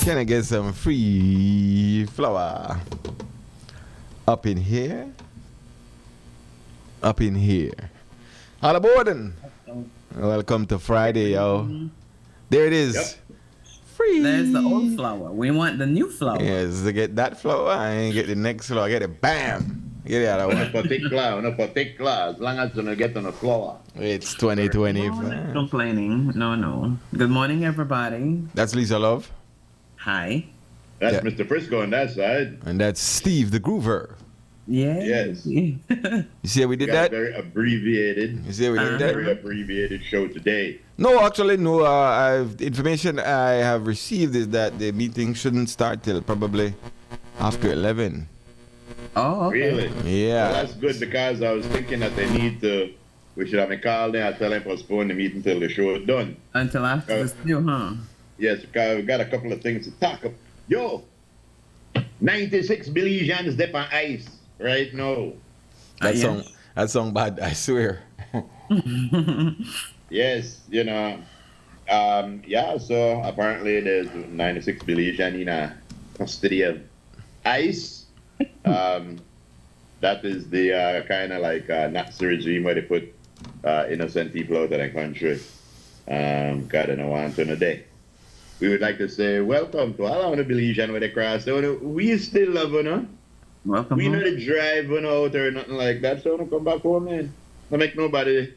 Can I get some free flour? Up in here? Up in here. All aboard. Welcome to Friday, yo. There it is. Yep. Free. There's the old flour. We want the new flour. Yes, to get that flour, I ain't get the next flour. I get it, bam. Get it out of No one. particular, as long as you don't get on the floor. It's 2020. No complaining. No. Good morning, everybody. That's Lisa Love. Hi. That's Yeah. Mr. Frisco on that side. And that's Steve the Groover. Yeah. Yes. You see how we We did got a that? very abbreviated, You see how we did very that? abbreviated show today. No, actually, no. The information I have received is that the meeting shouldn't start till probably after 11. Oh, okay. Really? Well, Yeah. that's good because I was thinking that we should have a call there and tell them postpone the meeting until the show is done. Until after the stew, huh? Yes, because we've got a couple of things to talk about. Yo, 96 Belizeans dip on ice right now. That song bad, I swear. Yes, so apparently there's 96 Belizean in a custody of ICE. That is the kind of like Nazi regime where they put innocent people out of the country. God, I don't want to know day. We would like to say welcome to all of the Belizean where they cross. So we still love you. Welcome We home. know the drive out or nothing like that. So come back home, man. Don't make nobody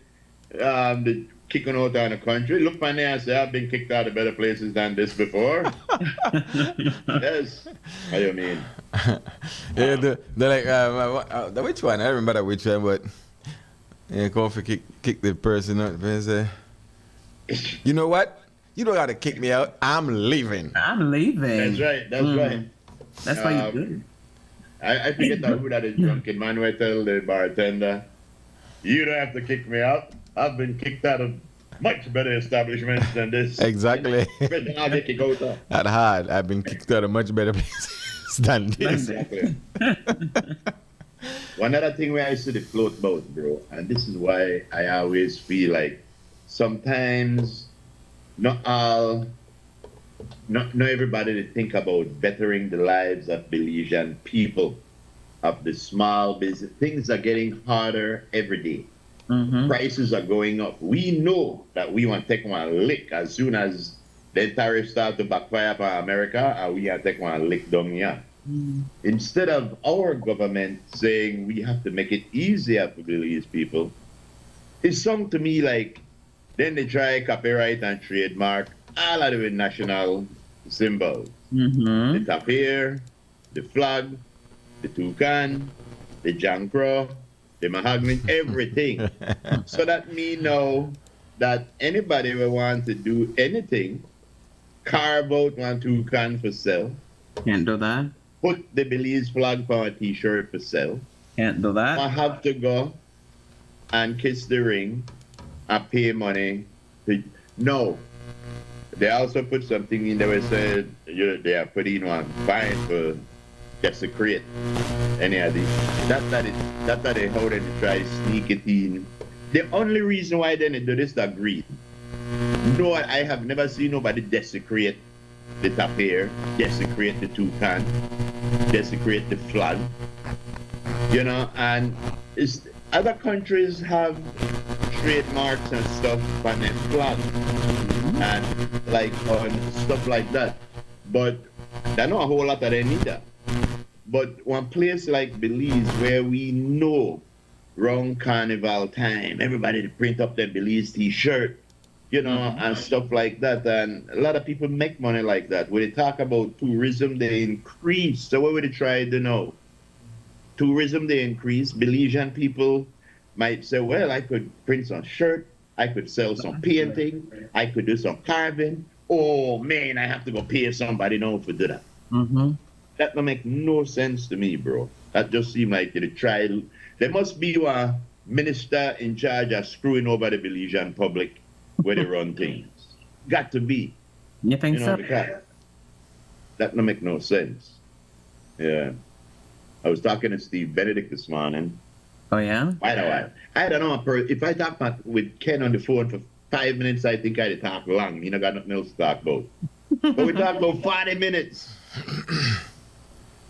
the kicking out of the country. Look my and say I've been kicked out of better places than this before. Yes. What do you mean? Yeah, they're like, which one? I don't remember which one, but yeah, go for kick the person out. And say, you know what? You don't got to kick me out. I'm leaving. I'm leaving. That's right. That's right. That's why you did. I forget that who that is drunken man who tell the bartender, you don't have to kick me out. I've been kicked out of much better establishments than this. Exactly. But I'll get kicked out of. At hard, I've been kicked out of much better places than this. Exactly. One other thing where I see the float boat, bro, and this is why I always feel like sometimes not everybody to think about bettering the lives of Belizean people, of the small business. Things are getting harder every day. Mm-hmm. Prices are going up. We know that we want to take one lick as soon as the tariffs start to backfire for America, and we want to take one lick down here. Instead of our government saying we have to make it easier for Belize people, it sounds to me like then they try copyright and trademark all of the national symbols. Mm-hmm. The tapir, the flag, the toucan, the jankro, the mahogany, everything. So that me know that anybody who want to do anything, carve out one toucan for sale, Can't do that. put the Belize flag on a t-shirt for sale, Can't do that. I have to go and kiss the ring and pay money. No. They also put something in there where said they are putting one fine for desecrate any of these. That's that they how they try sneak it in. The only reason why they do this is greed. No, I have never seen nobody desecrate the tapir, desecrate the toucan, desecrate the flag. And other countries have trademarks and stuff on their flag and like on stuff like that. But there are not a whole lot of them either. But one place like Belize where we know around carnival time, everybody to print up their Belize t-shirt, and stuff like that. And a lot of people make money like that. When they talk about tourism, they increase. So what would they try to know? Tourism, they increase. Belizean people might say, well, I could print some shirt. I could sell some painting. I could do some carving. Oh, man, I have to go pay somebody now to do that. Mm-hmm. That don't make no sense to me, bro. That just seems like they try. There must be a minister in charge of screwing over the Belizean public where they run things. Got to be. You think so? Because that don't make no sense. Yeah. I was talking to Steve Benedict this morning. Oh, yeah? I don't know. If I talk with Ken on the phone for 5 minutes, I think I'd talk long. Got nothing else to talk about. But we talked about 40 minutes.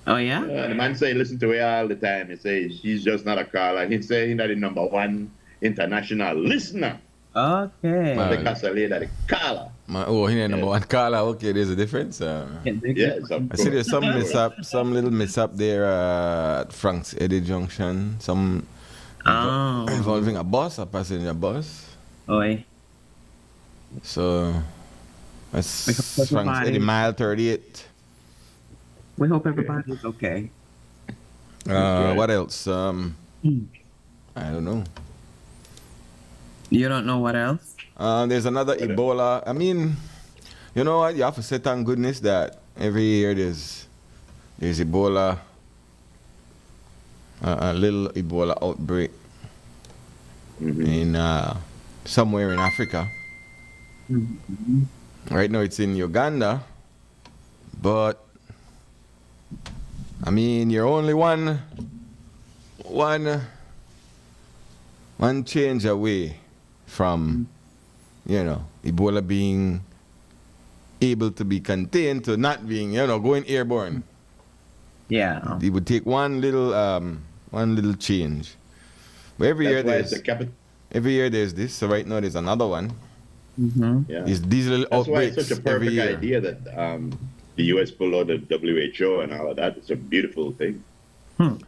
Oh yeah. The man say listen to her all the time. He say she's just not a caller. He say he's not the number one international listener. Okay. Wow. Because a lady that caller. He ain't number one caller. Okay, there's a difference. Yes, of I see there's course. some little mishap there at Frank's Eddy Junction. Some involving a passenger bus. Oi. So that's We hope Frank's Eddy everybody- mile 38. We hope everybody's okay. Okay. What else? I don't know. You don't know what else? There's another Ebola. I mean, you know what? You have to say thank goodness that every year there's Ebola, a little Ebola outbreak in somewhere in Africa. Right now it's in Uganda, but I mean you're only one change away from, Ebola being able to be contained to not being, going airborne. Yeah. It would take one little change. But every year there's this. So right now there's another one. Yeah. There's these little That's why outbreaks it's such a every perfect year. idea that the U.S. pulled out the WHO and all of that. It's a beautiful thing.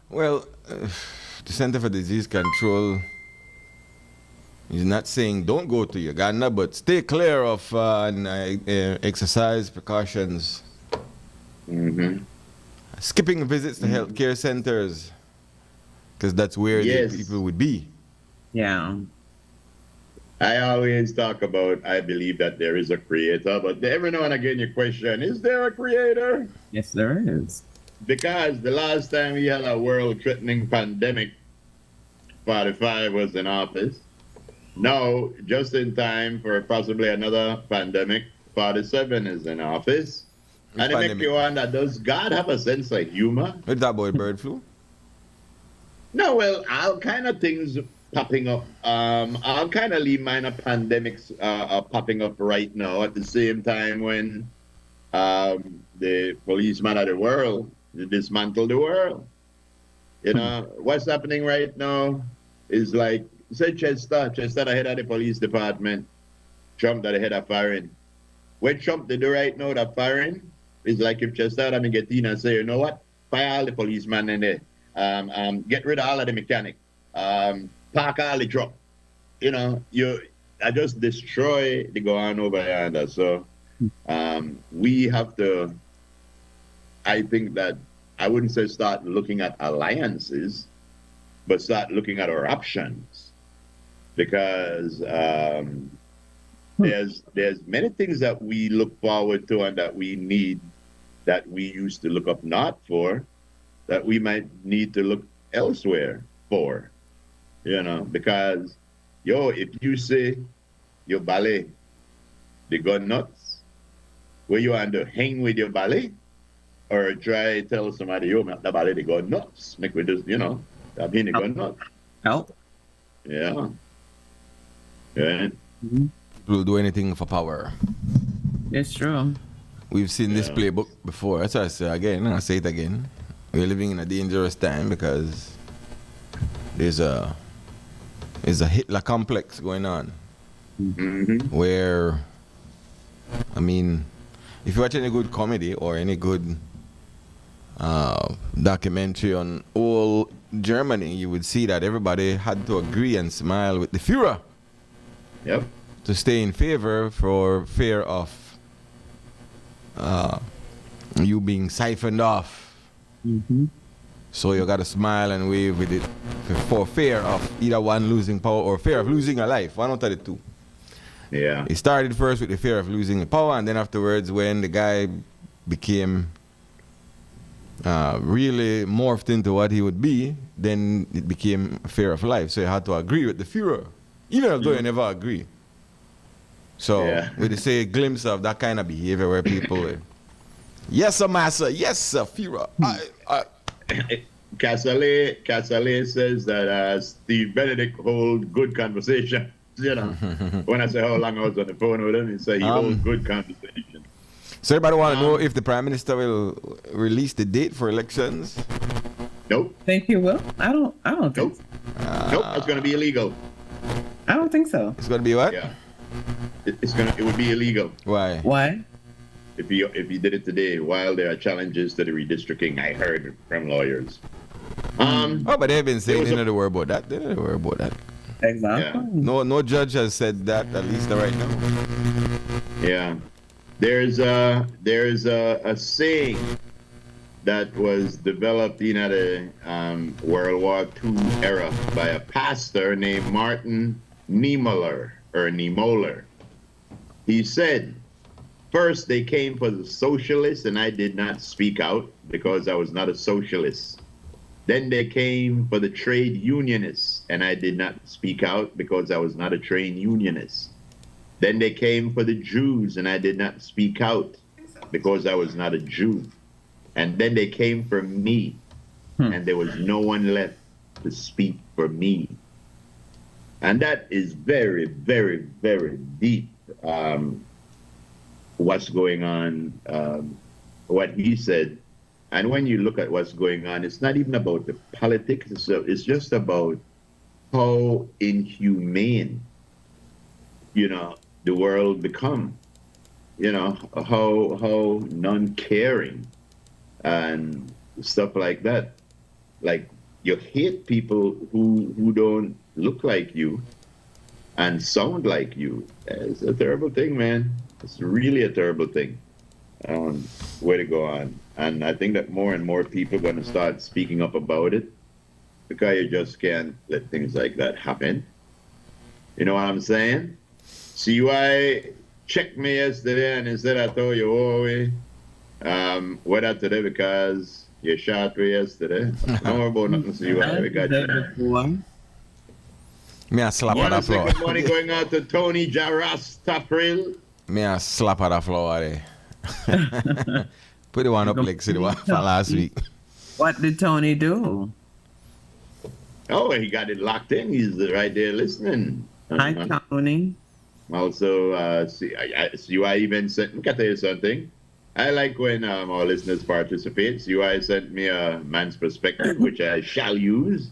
Well, the Center for Disease Control is not saying don't go to Uganda, but stay clear of and exercise precautions. Skipping visits to healthcare centers, because that's where Yes. the people would be. Yeah. I always talk about I believe that there is a creator, but every now and again you question, is there a creator? Yes, there is. Because the last time we had a world-threatening pandemic, 45 was in office. Now, just in time for possibly another pandemic, 47 is in office. And it makes you wonder, does God have a sense of humor? What's that about bird flu? No, well, all kind of things popping up. All kind of minor pandemics are popping up right now at the same time when the policeman of the world dismantle the world. You know, what's happening right now is like, say Chester the head of the police department, Trump at the head of foreign. What Trump did do right now, the foreign, is like if Chester had get in and say, you know what, fire all the policemen in there, get rid of all of the mechanic, park all the truck. You know, I just destroy the go on over yonder. So we have to, I think that, I wouldn't say start looking at alliances, but start looking at our options. Because there's many things that we look forward to and that we need, that we used to look up north for, that we might need to look elsewhere for. You know, because, if you say your ballet, they go nuts, where you want to hang with your ballet, or try tell somebody, the ballet, they go nuts, make with this, I mean, they go nuts. Help. Yeah. Yeah. Will do anything for power. It's true. We've seen this playbook before. That's why I say again, and I say it again. We're living in a dangerous time because there's a Hitler complex going on. Where, I mean, if you watch any good comedy or any good documentary on old Germany, you would see that everybody had to agree and smile with the Führer. Yep. To stay in favor for fear of you being siphoned off. So you got to smile and wave with it for fear of either one losing power or fear of losing a life. One out of the two. Yeah. It started first with the fear of losing the power, and then afterwards when the guy became really morphed into what he would be, then it became a fear of life. So you had to agree with the Führer, even though you never agree. So we just say a glimpse of that kind of behavior where people, yes, sir, master, yes, sir, Führer. Casale says that Steve Benedict hold good conversation. When I say how long I was on the phone with him, he said he holds good conversation. So everybody want to know if the Prime Minister will release the date for elections? Nope. Think you will? I don't think Nope. Nope. That's going to be illegal. I don't think so. It's going to be what? Yeah. It would be illegal Why? Why? if you did it today. While there are challenges to the redistricting, I heard from lawyers. Oh, but they've been saying was they a- don't worry about that. They don't worry about that. Exactly. No judge has said that, at least right now. Yeah. There's a saying that was developed in the World War II era by a pastor named Martin Niemöller or Niemöller. He said, "First they came for the socialists, and I did not speak out because I was not a socialist. Then they came for the trade unionists, and I did not speak out because I was not a trade unionist. Then they came for the Jews, and I did not speak out because I was not a Jew. And then they came for me, and there was no one left to speak for me." And that is very, very, very deep. What's going on, what he said. And when you look at what's going on, it's not even about the politics itself. It's just about how inhumane, the world become. How non-caring and stuff like that. Like, you hate people who don't look like you and sound like you. It's a terrible thing, man. It's really a terrible thing. Way to go on. And I think that more and more people are going to start speaking up about it, because you just can't let things like that happen. You know what I'm saying? See why checked me yesterday and he said I told you, whether today because you shot me yesterday. Don't worry about nothing. See why we got you. Me a slap on the floor. Good morning going out to Tony Jaras Tapril. Me a slap on the floor there. Put the one up like see the one from last week. What did Tony do? Oh, he got it locked in. He's right there listening. Hi, Tony. Also, see why even sent me. Can I tell you something? I like when our listeners participate. See why sent me a man's perspective, which I shall use.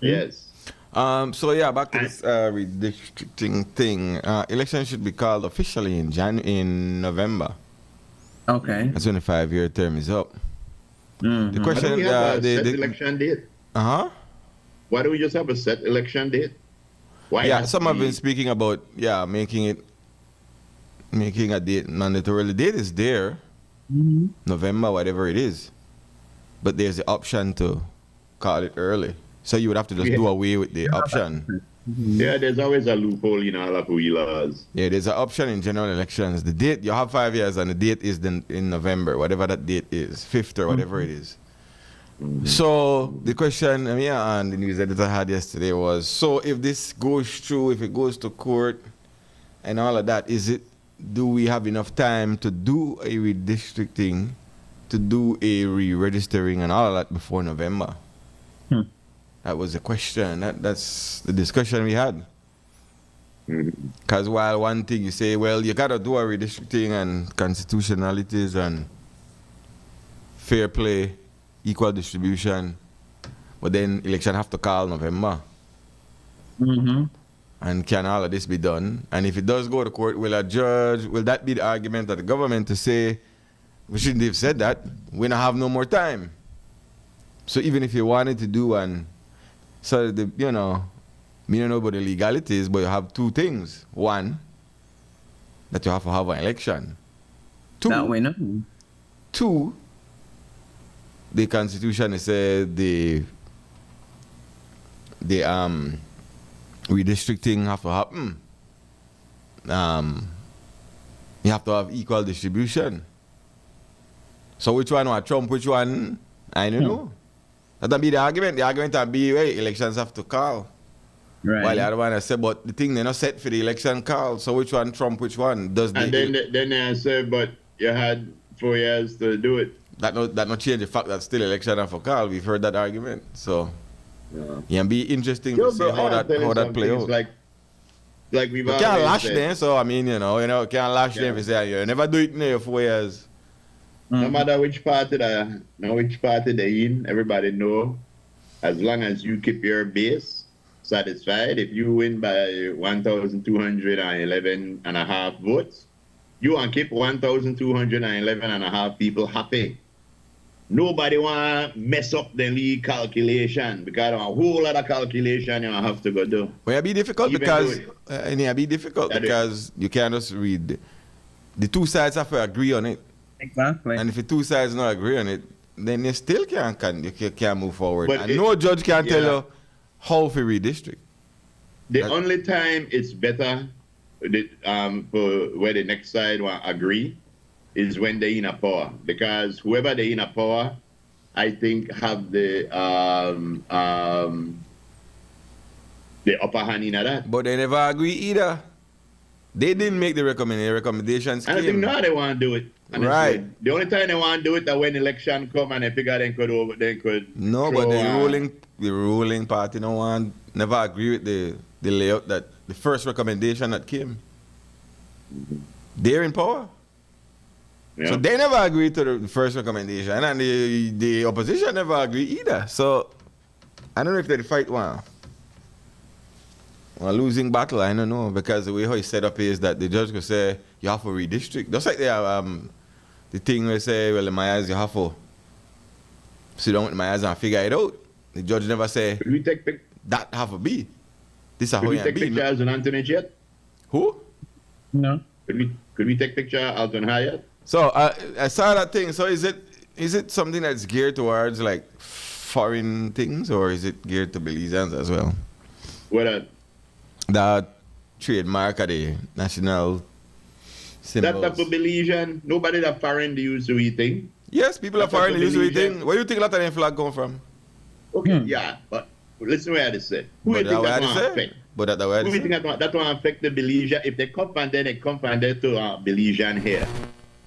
Yes. So yeah, back to this redistricting thing. Election should be called officially in November. Okay. That's when the 5-year term is up. Mm-hmm. The Why question, do we have a set election date? Why do we just have a set election date? Why? Yeah, some have been speaking about making a date mandatory. The date is there, November, whatever it is, but there's the option to call it early. So you would have to just do away with the option. Yeah, there's always a loophole in all of we laws. Yeah, there's an option in general elections. The date, you have 5 years, and the date is in November, whatever that date is, 5th or whatever it is. So the question and the news editor had yesterday was, so if this goes through, if it goes to court and all of that, do we have enough time to do a redistricting, to do a re-registering and all of that before November? That was the question. That's the discussion we had. Because while one thing you say, well, you got to do a redistricting and constitutionalities and fair play, equal distribution, but then election have to call November. And can all of this be done? And if it does go to court, will that be the argument of the government to say, we shouldn't have said that, we don't have no more time? So even if you wanted to do one, so me don't know about the legalities, but you have two things. One, that you have to have an election. That we know. Two, the Constitution said the redistricting have to happen. You have to have equal distribution. So which one was Trump, which one? I don't know. That'll be the argument. The argument will be, well, elections have to call. Right. While the other one I said, but the thing they're not set for the election call. So which one Trump, which one does? And then they said, but you had 4 years to do it. That not change the fact that still election have to call. We've heard that argument. So yeah, it'll be interesting to see how that play out. like we've You always can't lash said, them, so I mean, can't lash them if you say, you never do it in your 4 years. no matter which party they in, everybody know, as long as you keep your base satisfied, if you win by 1,211 and a half votes, you want to keep 1,211 and a half people happy. Nobody want to mess up the league calculation because a whole lot of calculation you have to go do. Well, it'll be difficult Even because though you can't just read. The two sides have to agree on it. Exactly. And if the two sides not agree on it, then you still can't move forward. But And no judge can tell yeah. you how to redistrict. The only time it's better for where the next side will agree is when they're in a power. Because whoever they're in a power, I think have the upper hand in that. But they never agree either. They didn't make the recommendations. I don't think now they want to do it. Honestly. Right. The only time they want to do it is when election come and they figure they could No, but the ruling party never agree with the layout that the first recommendation that came. They're in power. Yeah. So they never agreed to the first recommendation, and the opposition never agreed either. So I don't know if they fight one. A losing battle, I don't know, because the way how it's set up is that the judge could say you have to redistrict. Just like they have the thing where they say, well, in my eyes, you have to sit down with my eyes and figure it out. The judge never say Could we take that have to be. This is how you be. pictures on Anthony yet? Who? No. Could we take picture out on Hyatt? So I saw that thing. So is it something that's geared towards like foreign things, or is it geared to Belizeans as well? What That trademark of the national symbols. that type of Belizean, nobody that foreign they use to eating. Yes, people are That's foreign what used to Belizean- eating. Where do you think that Latvian flag come from? Okay, yeah, but listen where I say. Who do you think that will affect? But that's the way Who do you think I that will affect the Belizean? If they come from there, they come from there to Belizean here.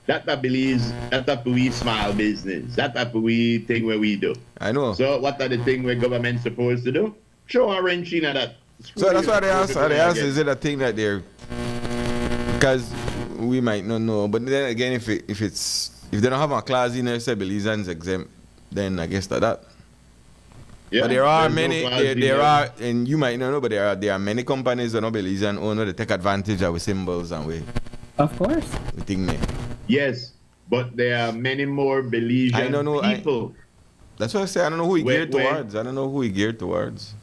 That Belize, that type of we small business. That type of we thing where we do. I know. So what are the thing where government supposed to do? Show a wrench in that. So that's why they ask. Is it a thing that they're because we might not know, but then again, if they don't have a clause in there say Belizeans exempt, then I guess that. Yeah, But there are there's no many. clause in There there. are, and you might not know, but there are many companies that know Belizean own that take advantage of our symbols and we Of course. think there. Yes, but there are many more Belizean I don't know, people. That's what I say. I don't know who he Where- geared towards. I don't know who he geared towards.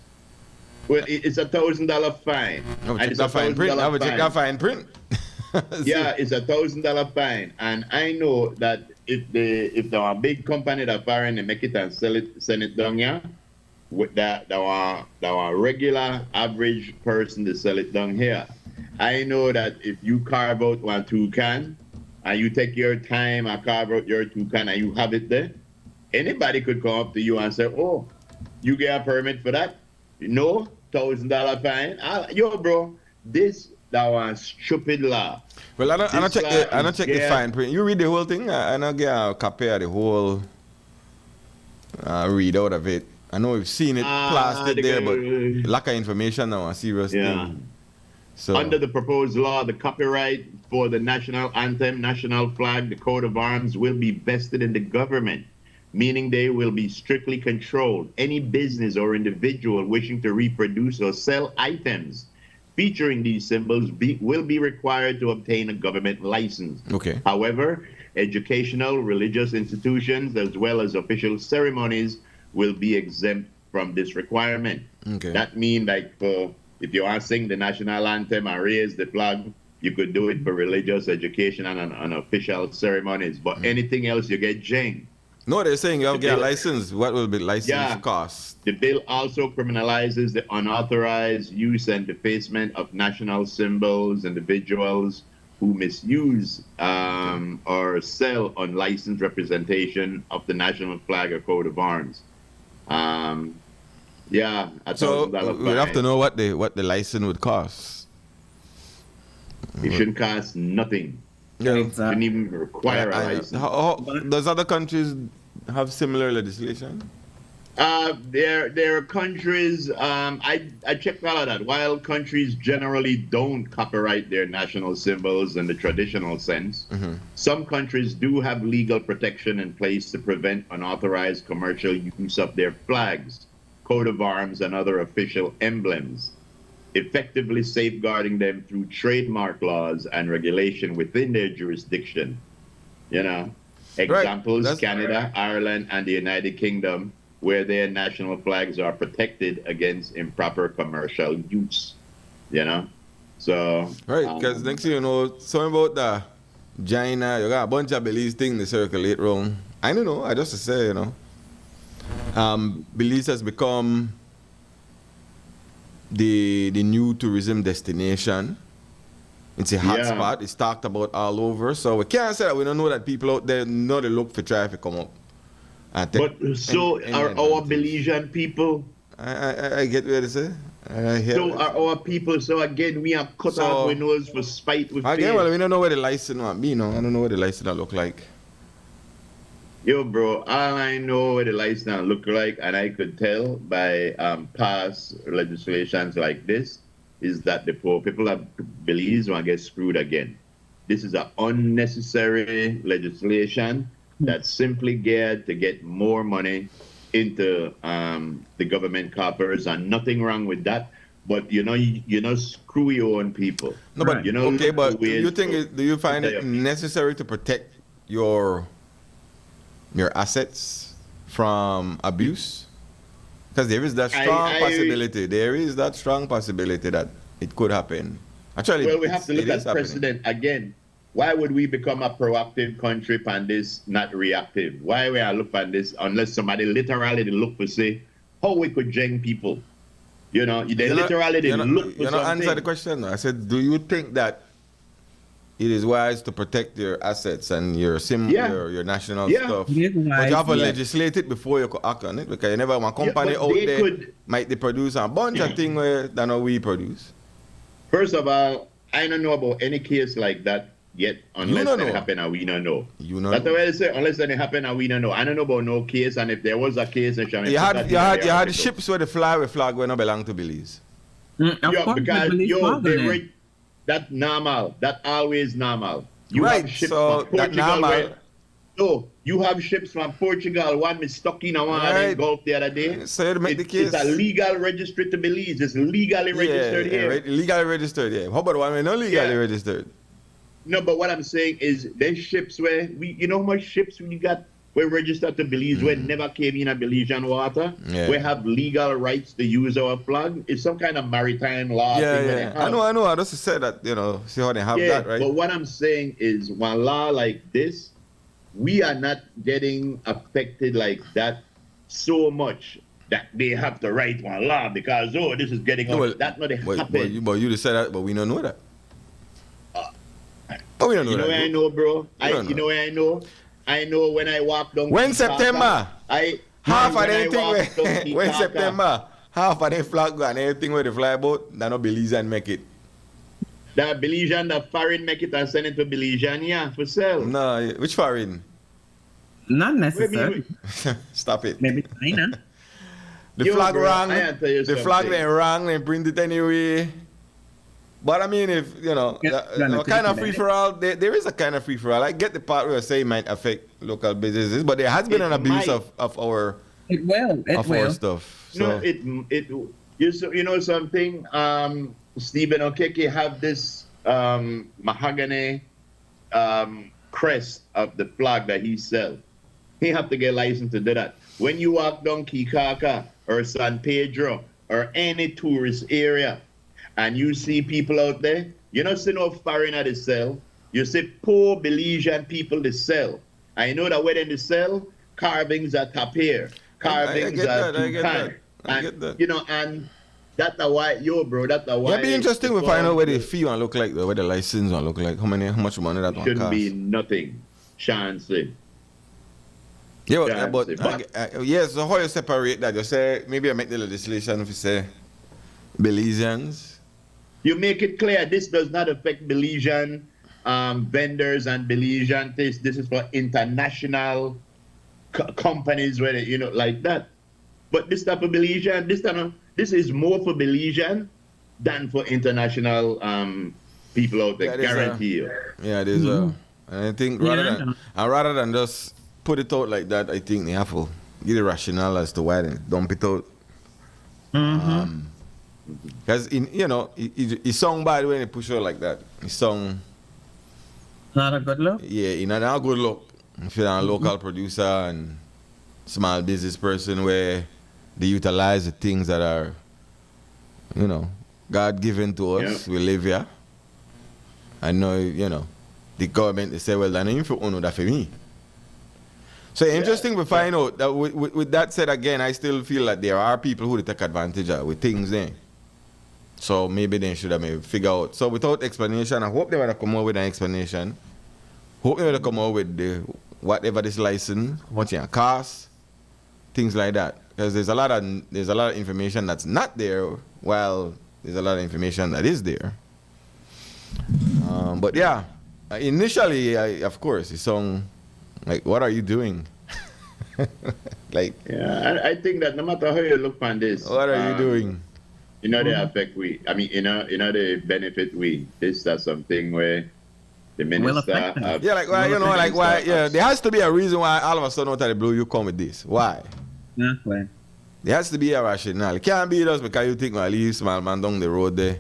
Well, it's $1,000 fine. I would And check it's that fine print. $1,000 I would check that fine print. Yeah, it's $1,000 fine, and I know that if there are a big company that foreign and make it and send it down here, with that there are regular average person to sell it down here. I know that if you carve out one toucan and you take your time and carve out your toucan and you have it there, anybody could come up to you and say, "Oh, you get a permit for that?" No, $1,000 fine. Yo, bro, that was stupid law. Well, I don't check the Yeah. fine print. You read the whole thing. I don't get a copy of the whole read out of it. I know we've seen it plastered there, but lack of information now, a serious thing. So Under the proposed law, the copyright for the national anthem, national flag, the coat of arms will be vested in the government, meaning they will be strictly controlled. Any business or individual wishing to reproduce or sell items featuring these symbols will be required to obtain a government license. okay. However, educational, religious institutions, as well as official ceremonies will be exempt from this requirement. Okay. That means, like, if you want to sing the national anthem and raise the flag, you could do it for religious, education, and official ceremonies. But anything else, you get jing. No, they're saying you have to get a bill- license. What will the license cost? The bill also criminalizes the unauthorized use and defacement of national symbols. Individuals who misuse or sell unlicensed representation of the national flag or coat of arms. Yeah, So $1,000 we have to fine. know what the license would cost. It shouldn't cost nothing. Yeah. Shouldn't even require a license. Does other countries have similar legislation? There are countries. I checked all of that. While countries generally don't copyright their national symbols in the traditional sense, some countries do have legal protection in place to prevent unauthorized commercial use of their flags, coat of arms, and other official emblems, effectively safeguarding them through trademark laws and regulation within their jurisdiction. You know, examples: That's Canada, Ireland, and the United Kingdom, where their national flags are protected against improper commercial use, you know? So... Right, because next thing you know, something about the China, you got a bunch of Belize things to circulate around. I don't know, I just to say, you know. Belize has become the new tourism destination. It's a hot spot. It's talked about all over. So we can't say that we don't know that people out there know they look for traffic come up. But so are our Belizean people? I get what you say. So are our people. So again, we have cut off our nose for spite with again, well, we don't know where the license might be, no. I don't know what the license look like. Yo, bro, all I know what the license look like, and I could tell by past legislations like this, is that the poor people of Belize want to get screwed again. This is an unnecessary legislation that's simply geared to get more money into the government coffers, and nothing wrong with that. But you know, screw your own people. No, but you know, okay, but do you find it necessary to protect your assets from abuse? Because there is that strong possibility. There is that strong possibility that it could happen. Actually, well, we have to look at precedent again. Why would we become a proactive country and this not reactive? Why we are look at this unless somebody literally look for say how we could jeng people? You know, they literally look for something. You know, answer the question. I said, do you think that it is wise to protect your assets and your your national stuff? But you have to legislate it before you could act on it, because you never want company out there might they produce a bunch of things where than we produce. First of all, I don't know about any case like that yet, unless it happen and we don't know. That's the way I say, unless it happen and we don't know. I don't know about no case, and if there was a case, you had ships where the flag when not belong to Belize. Because that's normal. That's always normal. You have ships from Portugal. You have ships from Portugal. One is stuck in one in Gulf the other day. So you make the case. It's a legal registry to Belize. It's legally registered here. Legally registered, yeah. How about one we're not legally registered? No, but what I'm saying is there's ships where you know how much ships we got we're registered to Belize, we never came in a Belizean water. We have legal rights to use our flag. It's some kind of maritime law thing. I know. I just said that, see how they have that, right? But what I'm saying is one law like this, we are not getting affected like that so much that they have to write one law because, this is getting that's not happening. But you just said that, but we don't know that. We don't know that. You know where I know, bro? You know where I know? I know when I walk down. When September? Half of anything when September, half of the flag and everything where they fly about, they not Belizean make it. The Belizean, the foreign make it and send it to Belizean, for sale. No, which foreign? Not necessarily. Stop it. Maybe China. The flag wrong. The flag they wrong, they print it anyway. But I mean, if kind of free for all, there is a kind of free for all. I get the part where I say it might affect local businesses, but there has been an abuse of our our stuff. So. You know something? Stephen Okeke have this mahogany crest of the flag that he sells. He have to get licensed to do that. When you walk down Kikaka or San Pedro or any tourist area, and you see people out there, you don't see no foreigner to sell. You see poor Belizean people to sell. I know that when they sell, carvings are tapir, carvings are toucan. I get that. And that's why, bro, that's why. It'd be interesting to find out where the fee will look like, where the license will look like, how much money that one cost. Shouldn't be nothing. Chance. Yeah, but so how you separate that? You say, maybe I make the legislation if you say Belizeans. You make it clear this does not affect Belizean vendors and Belizean taste. This is for international companies where like that. But this type of Belizean, this is more for Belizean than for international people out there. Guarantee you. Yeah, there's and I think rather than just put it out like that, I think they have to give a rationale as to why they dump it out. Because he sung bad when he push out like that. He sung Not a good look? yeah, not a good look. If you're a local producer and small business person where they utilize the things that are, God given to us. We live here. I know, the government, they say, well, I know for that for me. So interesting to find out that with that said, again, I still feel that there are people who take advantage of with things there. So maybe they should have maybe figure out. So without explanation, I hope they want to come out with an explanation. Hope they want to come out with whatever this license, what it costs, things like that. Because there's a lot of information that's not there, while there's a lot of information that is there. But yeah, initially, of course, the song, like, what are you doing? Like, yeah, I think that no matter how you look on this, what are you doing? They affect we. I mean, they benefit we. That's something where the minister. Yeah, like why, why? Yeah, there has to be a reason why all of a sudden out of the blue you come with this. Why? Exactly. There has to be a rationale. It can't be just because you think, well, leave small man down the road there.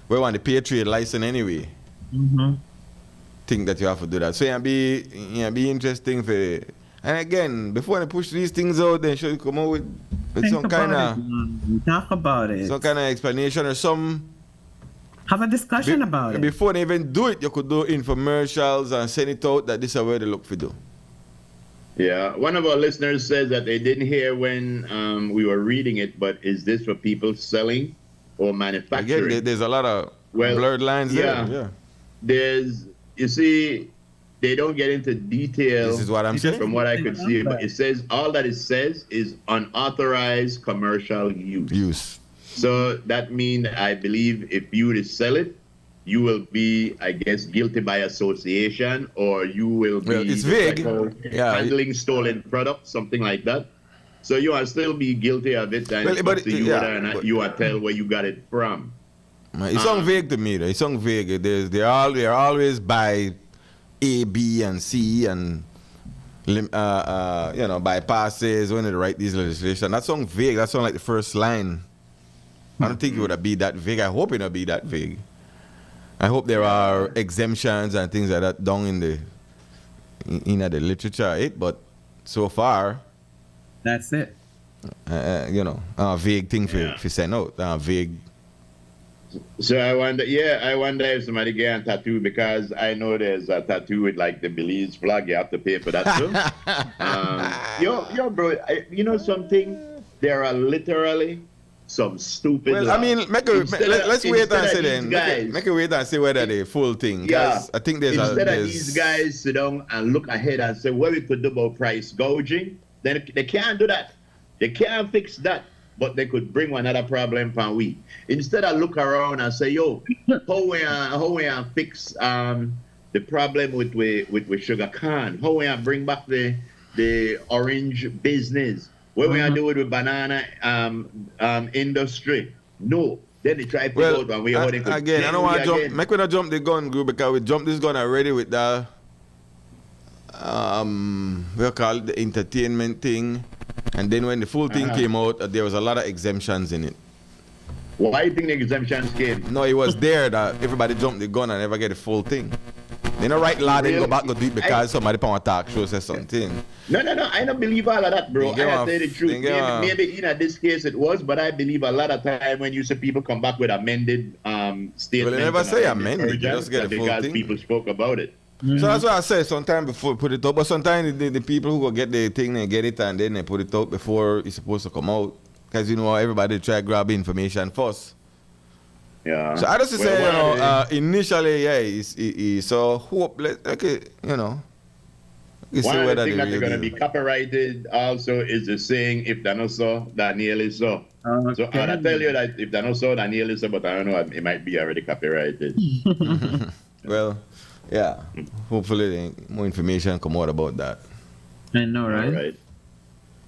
We want the Patriot license anyway. Think that you have to do that. So it'll be interesting for. And again, before they push these things out, they should come out with some kind of talk about it. Some kind of explanation or some. Have a discussion about it. Before they even do it, you could do infomercials and send it out that this is where they look for do. Yeah, one of our listeners says that they didn't hear when we were reading it, but is this for people selling or manufacturing? Again, there's a lot of blurred lines there. Yeah. You see, they don't get into detail. This is what I'm saying. From what I could see, but it says all that it says is unauthorized commercial use. So that means, I believe, if you were to sell it, you will be, I guess, guilty by association, or you will be it's vague. Handling stolen products, something like that. So you will still be guilty of it, and it's up to you whether or not you will tell where you got it from. It sounds vague to me. It sounds vague. They're always by A, B, and C, and bypasses when they write these legislation. That sounds vague. That sounds like the first line. I don't think it would be that vague. I hope it not be that vague. I hope there are exemptions and things like that down in the literature. But so far, that's it. A vague thing for send out. Vague. So I wonder if somebody get a tattoo, because I know there's a tattoo with like the Belize flag. You have to pay for that too. Bro, you know something? There are literally some stupid. Well, I mean, let's wait and see then. Make a wait and see whether the full thing. Yeah. I think instead of these guys sit down and look ahead and say what we could do about price gouging, then they can't do that. They can't fix that. But they could bring another problem for we. Instead of look around and say, yo, how we fix the problem with sugar cane? How we bring back the orange business? What we do with banana industry? No. Then they try to figure out when we are holding. Again, I don't want to jump. Make we not jump the gun, group, because we jumped this gun already with the we call it the entertainment thing. And then when the full thing came out, there was a lot of exemptions in it. Why do you think the exemptions came? No, it was there that everybody jumped the gun and never get the full thing. They don't write law, they go back to do it because somebody on a talk show says something. No, I don't believe all of that, bro. I say the truth. Maybe in this case it was, but I believe a lot of time when you see people come back with amended statements. Well, they never say amended, you just get the full because thing. People spoke about it. So that's what I said. Sometimes before put it out, but sometimes the people who go get the thing, they get it and then they put it out before it's supposed to come out. Because everybody try to grab information first. Yeah. So I just say, initially, so hope, okay, One of the things that are going to be copyrighted also is the saying, if they're not so, Daniel is so. So I tell you that if they're not so, Daniel is so, but I don't know, it might be already copyrighted. Well, yeah, hopefully more information come out about that. I know, right? All right.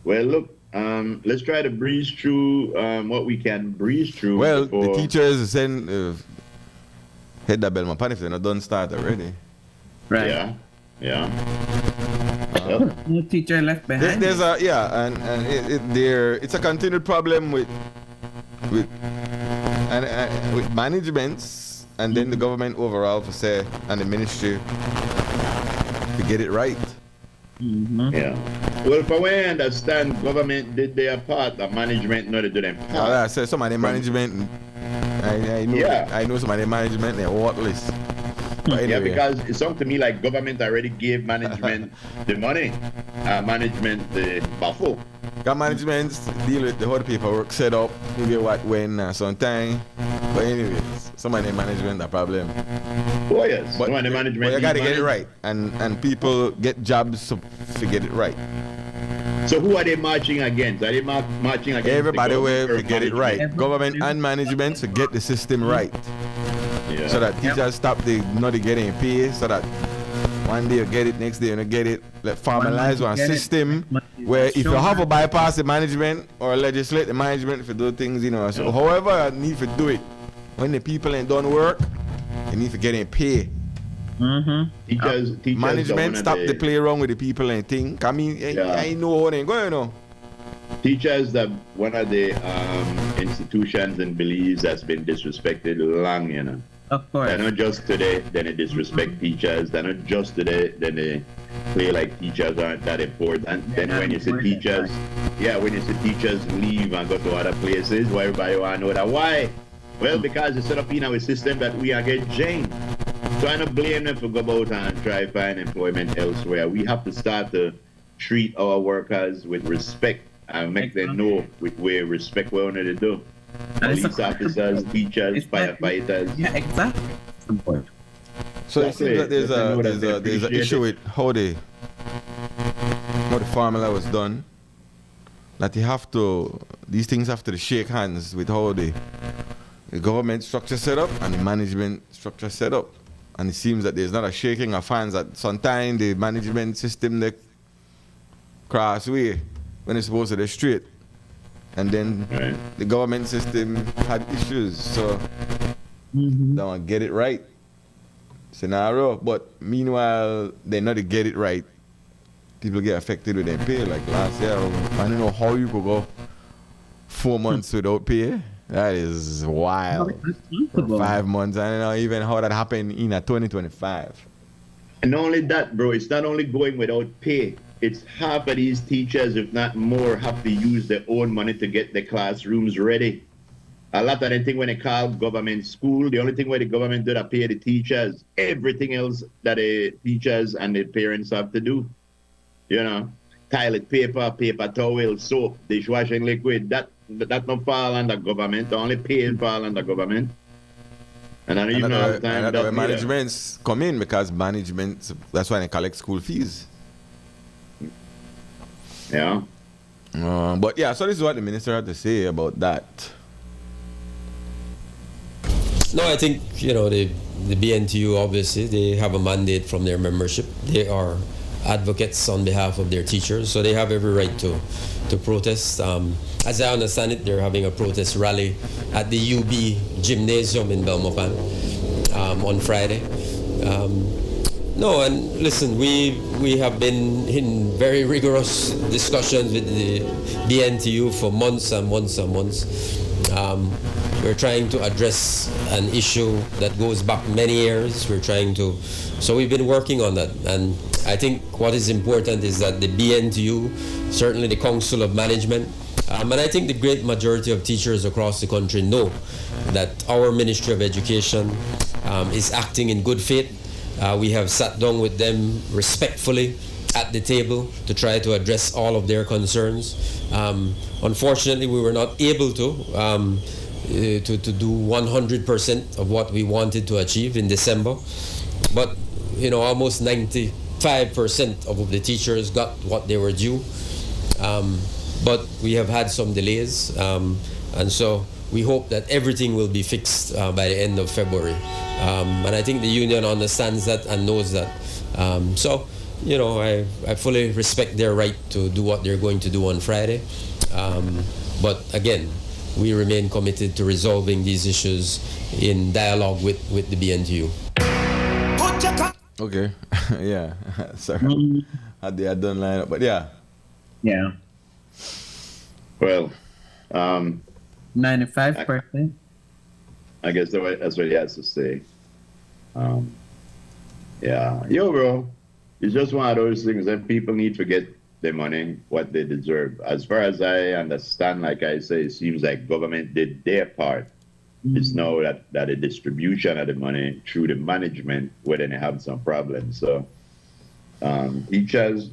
Well, look, let's try to breeze through what we can breeze through. Well, before... the teachers send head that bell my pan if they're not done start already. Right. Yeah. No teacher left behind. There's a it's a continued problem with managements and then the government overall for say and the ministry to get it right. Mm-hmm. Yeah. Well, for what I understand, government did their part, the management not do them part. I said some of the management I know I know some of the management they're worthless. But anyway. Yeah, because it sounds to me like government already gave management the money, management the buffalo. Got management deal with the whole paperwork set up, who get what when sometime. But anyways, some of the management a problem. Oh yes, but some of the management. But you gotta get it right, and people get jobs to get it right. So who are they marching against? Are they marching against everybody will to get it right? Everybody. Government and management to get the system right. Yeah. So that teachers stop not getting paid, so that one day you get it, next day you don't get it. Let formalize one system where if you have to bypass the management or legislate the management for do things, so however you need to do it, when the people ain't done work, you need to get in pay. Mm-hmm. Teachers management stop the play around with the people and think. I mean, I know how they going on. Teachers that one of the institutions and beliefs that's been disrespected long, Of course. They're not just today, then they disrespect teachers. They're not just today, then they play like teachers aren't that important. Then when you see teachers, when you see teachers leave and go to other places, why everybody want to know that. Why? Well, because it's set up in our system that we are getting jailed. Trying to blame them for go out and try to find employment elsewhere. We have to start to treat our workers with respect and make them know with where respect what we do. Police officers, teachers, firefighters. Yeah, exactly. So it seems that there's an issue with how the formula was done. That these things have to shake hands with how the government structure set up and the management structure set up. And it seems that there's not a shaking of hands that sometimes the management system they cross way when it's supposed to be straight. And then the government system had issues, so don't get it right scenario. But meanwhile, they not to get it right. People get affected with their pay. Like last year, I don't know how you could go 4 months without pay. That is wild. 5 months, I don't know even how that happened in 2025. And not only that, bro, it's not only going without pay. It's half of these teachers, if not more, have to use their own money to get the classrooms ready. A lot of the thing when they call government school, the only thing where the government do that pay the teachers, everything else that the teachers and the parents have to do. Toilet paper, paper towel, soap, dishwashing liquid, that not fall under government, only pay fall under government. And I don't even know the time that managements come in because management, that's why they collect school fees. Yeah. But so this is what the minister had to say about that. No, I think, the BNTU, obviously, they have a mandate from their membership. They are advocates on behalf of their teachers, so they have every right to protest. As I understand it, they're having a protest rally at the UB Gymnasium in Belmopan on Friday. No, and listen, we have been in very rigorous discussions with the BNTU for months and months and months. We're trying to address an issue that goes back many years. So we've been working on that. And I think what is important is that the BNTU, certainly the Council of Management, and I think the great majority of teachers across the country know that our Ministry of Education is acting in good faith. We have sat down with them respectfully at the table to try to address all of their concerns. Unfortunately, we were not able to do 100% of what we wanted to achieve in December. But, almost 95% of the teachers got what they were due. But we have had some delays. And so we hope that everything will be fixed by the end of February. And I think the union understands that and knows that. I fully respect their right to do what they're going to do on Friday. But again, we remain committed to resolving these issues in dialogue with the BNTU. Okay. Yeah. Sorry. I done line up, but yeah. Yeah. Well, 95%. I guess that's what he has to say. Yeah. Yo, bro. It's just one of those things that people need to get their money what they deserve. As far as I understand, like I say, it seems like government did their part. It's now that the distribution of the money through the management where they have some problems. So teachers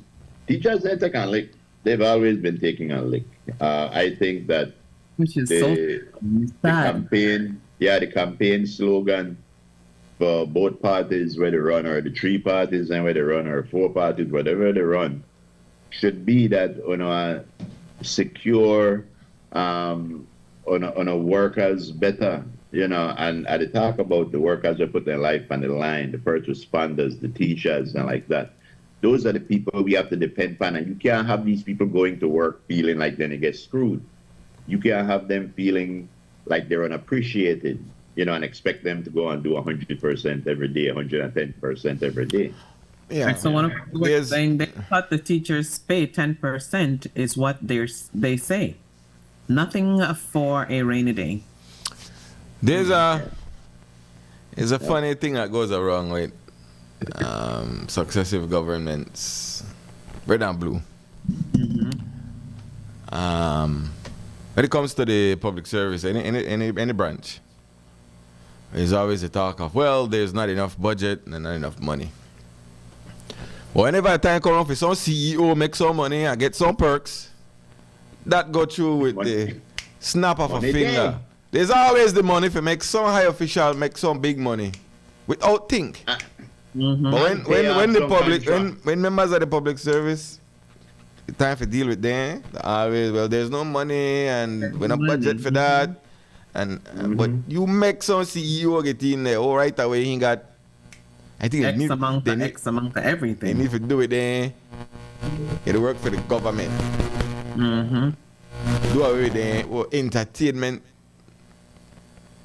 they take a lick. They've always been taking a lick. I think that Which is the sad. the campaign slogan for both parties, where they run, or the three parties and where they run, or four parties, whatever they run, should be that secure on a workers better, and I talk about the workers that put their life on the line, the first responders, the teachers, and like that. Those are the people we have to depend on, and you can't have these people going to work feeling like then they get screwed. You can't have them feeling like they're unappreciated, and expect them to go and do 100% every day, 110% every day. Yeah. So one of the There's- saying they thought the teachers pay 10% is what they say. Nothing for a rainy day. There's a funny thing that goes around with successive governments, red and blue. When it comes to the public service, any branch, there's always a talk of, well, there's not enough budget and not enough money. Well, whenever the time comes for some CEO make some money and get some perks, that go through with the snap of a Money finger. day. There's always the money for make some high official make some big money without think. But when the some public contract. when members of the public service, the time for deal with them, they always, well, there's no money and we no budget for that. And but you make some CEO get in there, all right away he got, I think X amount they of need, X amount of they everything. need to do it there. It work for the government. Do away with the entertainment.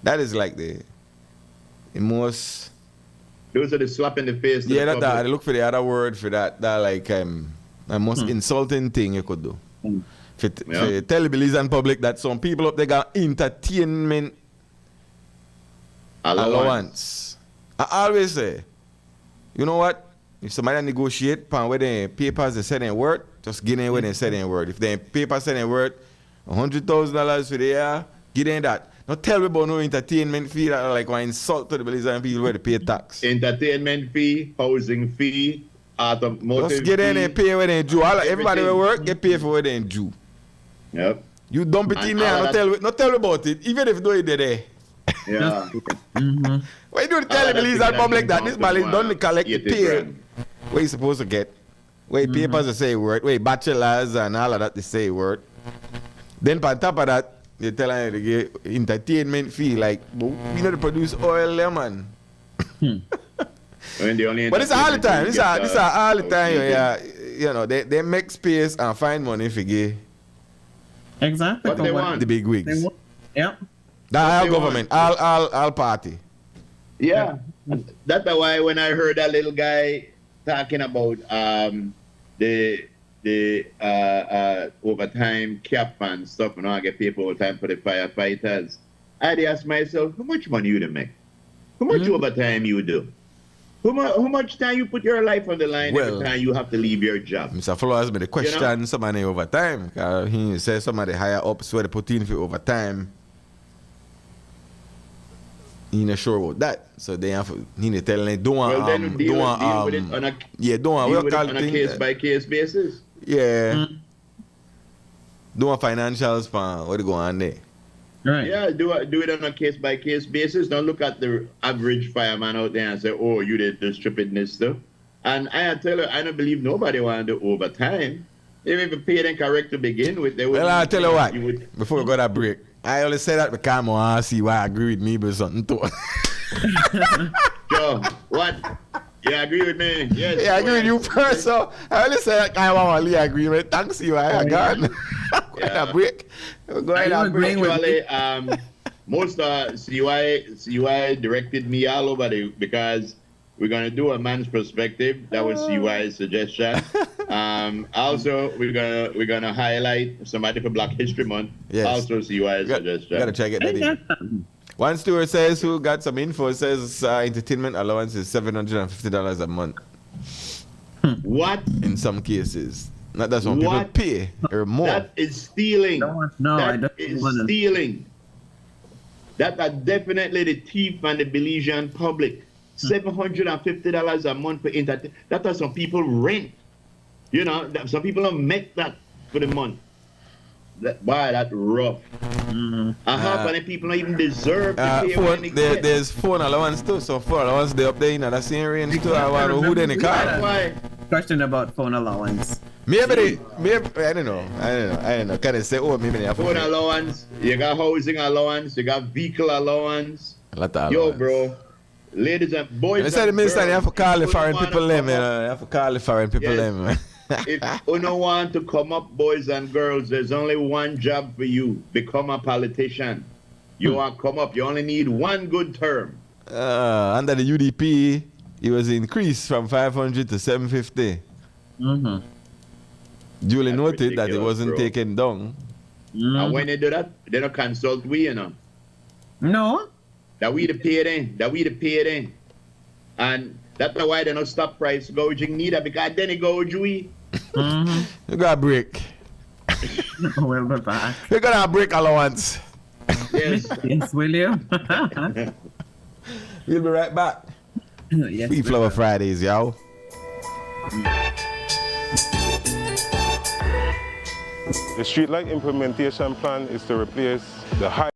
That is like the most. Those are the slap in the face. To Yeah, the that public. I look for the other word for that. That like the most insulting thing you could do. For television public, that some people up there got entertainment allowance. I always say, you know what? If somebody negotiate pan where the papers they say they word, just give them where they say they word. If the paper say they word $100,000 for the year, give them that. Don't tell me about no entertainment fee that like one insult to the Belizean people where they pay tax. Entertainment fee, housing fee, automotive Just get in fee. and pay where they do. Everybody Everything. will work, get paid for where they do. Yep. You dump it And in there all and of not tell me about it. Even if you do it there. Yeah. Why do you All tell the of that Belizean thing public that can this come man to don't collect the 80 pay? grand. Where you supposed to get? Where papers they say word, where bachelors and all of that they say word. Then on top of that, they tell you to get entertainment fee like they produce oil there, man. When the only But it's all the time. entertainment This you is get, all the time. housing. They make space and find money for give Exactly. What they want. the big wigs. They want. Yep. That What our they government, want. all party. Yeah. That's why when I heard that little guy talking about the overtime cap and stuff, I get paid for overtime for the firefighters, I asked myself, how much money you to make? How much overtime you do? How much time you put your life on the line Well, every time you have to leave your job? Mr. Fuller has been the question somebody overtime. He says somebody higher up so they put in for overtime. He not sure about that. So they have he need to tell them don't want Well, then deal with it on a don't want deal what with it call on the a thing? case by case basis. Yeah. Don't want financials for what go on there. Right. Yeah, do it on a case by case basis. Don't look at the average fireman out there and say, "Oh, you did the stupidness stuff." And I tell you, I don't believe nobody want to do overtime. Even if you pay them correct to begin with, they would. Well, I'll tell you what. would, Before we go that break, I only say that because I want to see why I agree with me, but something too. Joe, what? You agree with me? Yes. Yeah, I agree with you first. So I only say that I want to leave agreement. Thanks you, I got. Go ahead and break. Go ahead Are you and break. agreeing with me? Actually, most CY directed me all over because we're gonna do a man's perspective. That was CY's suggestion. Also we're gonna highlight somebody for Black History Month. Yes. Also CY's You suggestion. gotta try to get that Ain't in. that something? One steward says who got some info says entertainment allowance is $750 a month What? in some cases. Not that some people What? pay or more. That is stealing. No, I That don't is wanna- stealing. That are definitely the thief and the Belizean public. $750 a month for entertainment. That are some people rent. You know, some people don't make that for the month. That's rough. Half of the people don't even deserve to pay when they get. There's phone allowance too. So phone allowance they up there in that same range too. I want to who they That's call. why. Question about phone allowance. Maybe I don't know. Can they say maybe they have Phone allowance, you got housing allowance, you got vehicle allowance. a lot of Yo, allowance. bro. Ladies and boys. They said the and minister, girls, you have to call the if foreign you people wanna them, come you up- know. You have to call the foreign people Yes. them. If you don't want to come up, boys and girls, there's only one job for you. Become a politician. You want to come up, you only need one good term. Under the UDP, it was increased from 500 to 750. Mm-hmm. Duly That's noted that it ridiculous, wasn't bro. taken down. And when they do that, they don't consult we, you know. No. That we the paid in. And that's why they don't stop price gouging neither, because then it gouge we. You got a break. We'll be back. You got a break allowance. Yes. Yes, will you? We'll be right back. Yes. Free we Flower will. Fridays, y'all. The streetlight implementation plan is to replace the high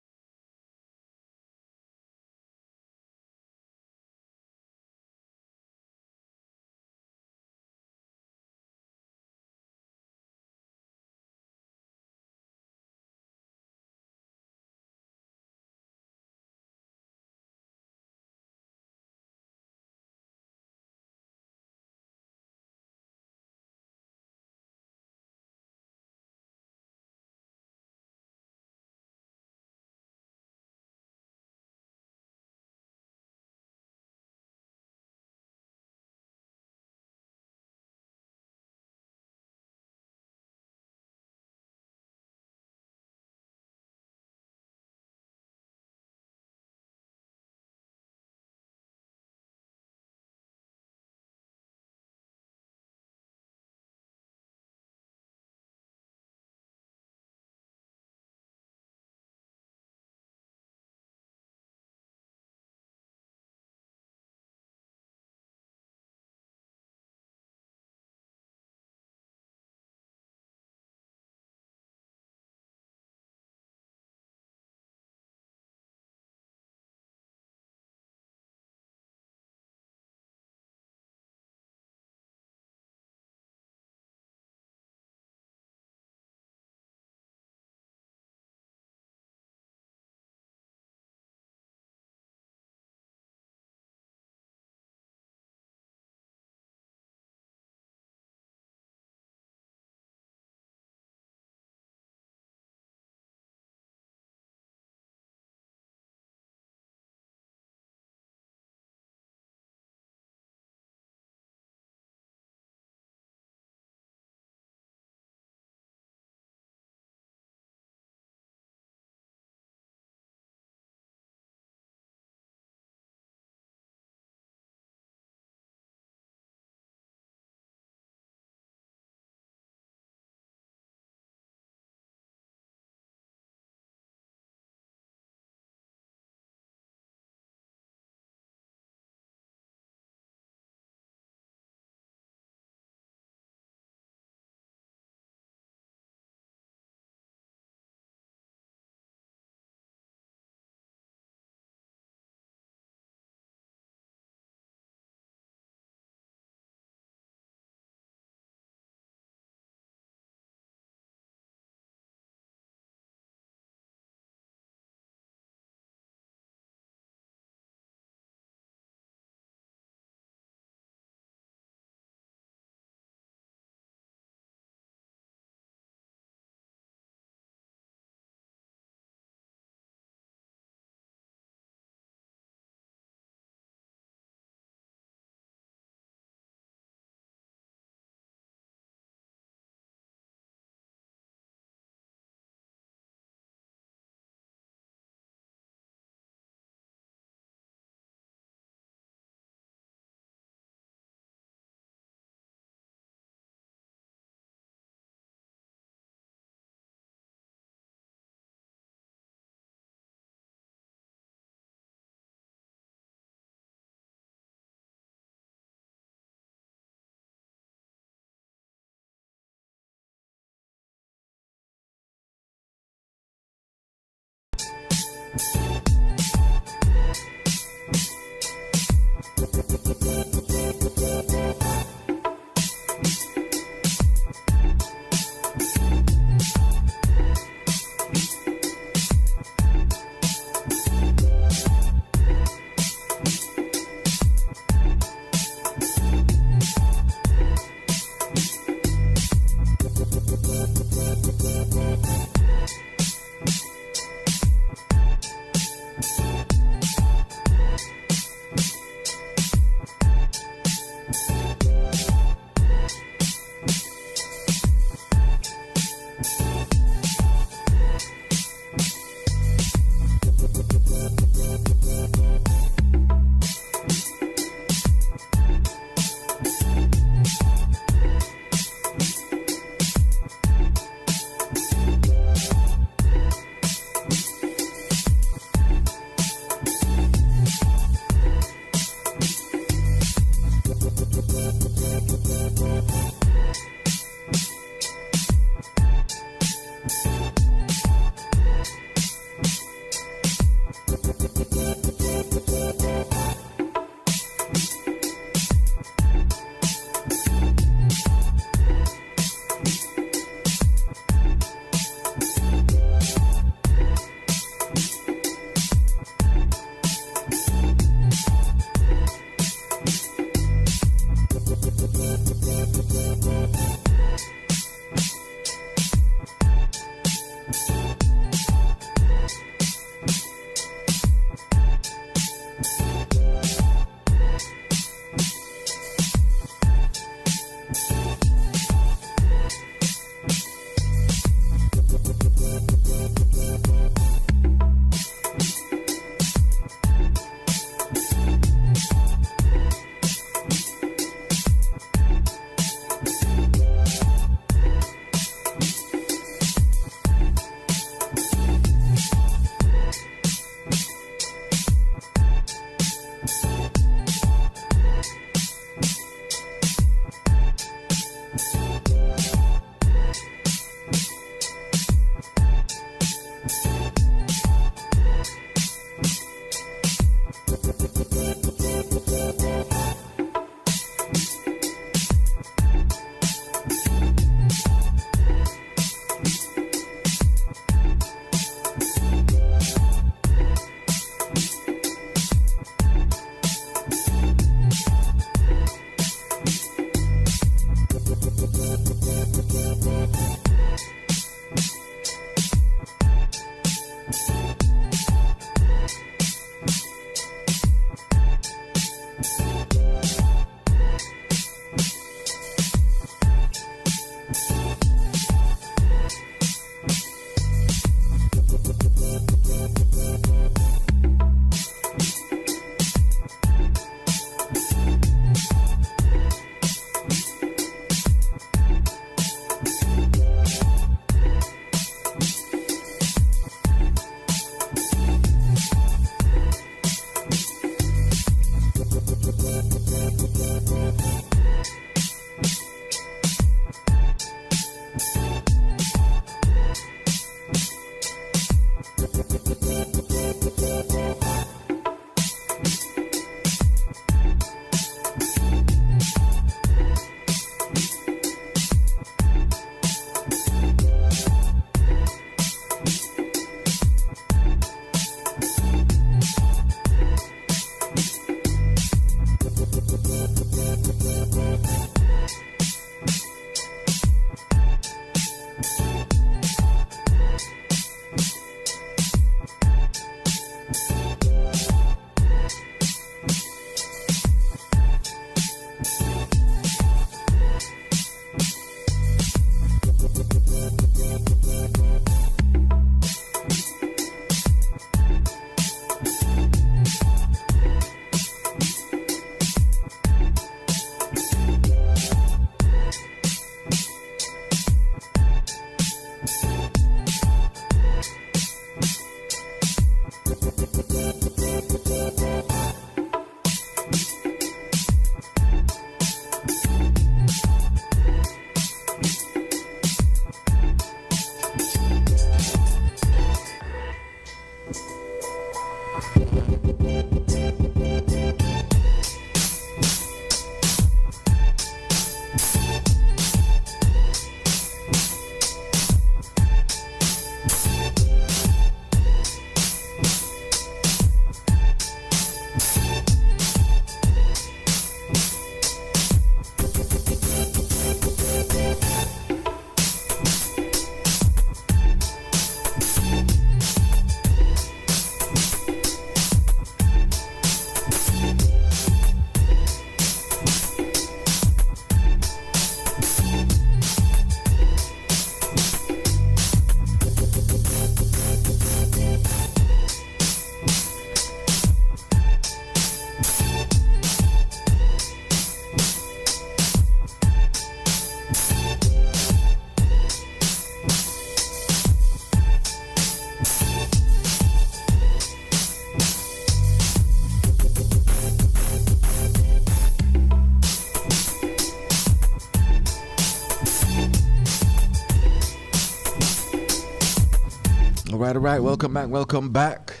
All right. Welcome back.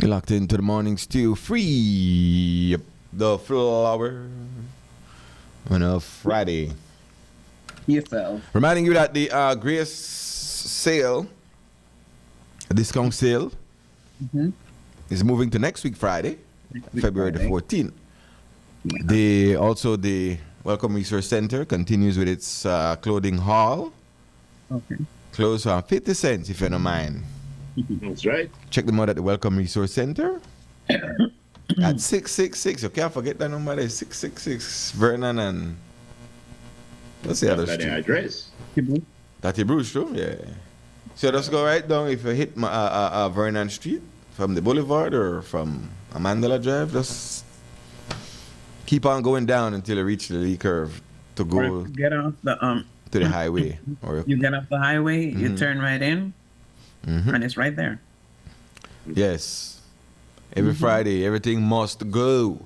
You're locked into the morning stew. Free the flower on a Friday. Yourself. Reminding you that the Grace sale, discount sale, is moving to next week, Friday, February the 14th. The Welcome Resource Center continues with its clothing haul. Okay. Close for 50 cents, if you don't mind. That's right. Check them out at the Welcome Resource Center at 666. You can't forget that number there, 666 Vernon and what's the other That's street? the address. That's Bruce, too? Yeah. So just go right down. If you hit Vernon Street from the Boulevard or from Amandala Drive, just keep on going down until you reach the Lee Curve to go Or get off the to the highway. Or you get off the highway, you turn right in, and it's right there. yes, every Friday, everything must go.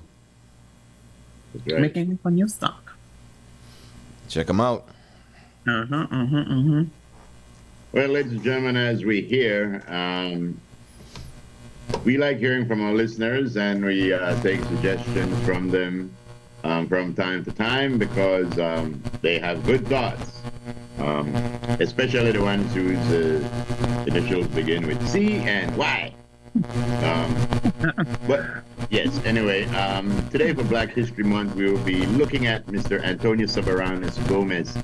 That's right. Making for new stock. Check them out. Well, ladies and gentlemen, as we hear, we like hearing from our listeners, and we take suggestions from them from time to time because they have good thoughts, especially the ones whose initials begin with C and Y. But yes, anyway, today for Black History Month, we will be looking at Mr. Antonio Soberanes Gomez,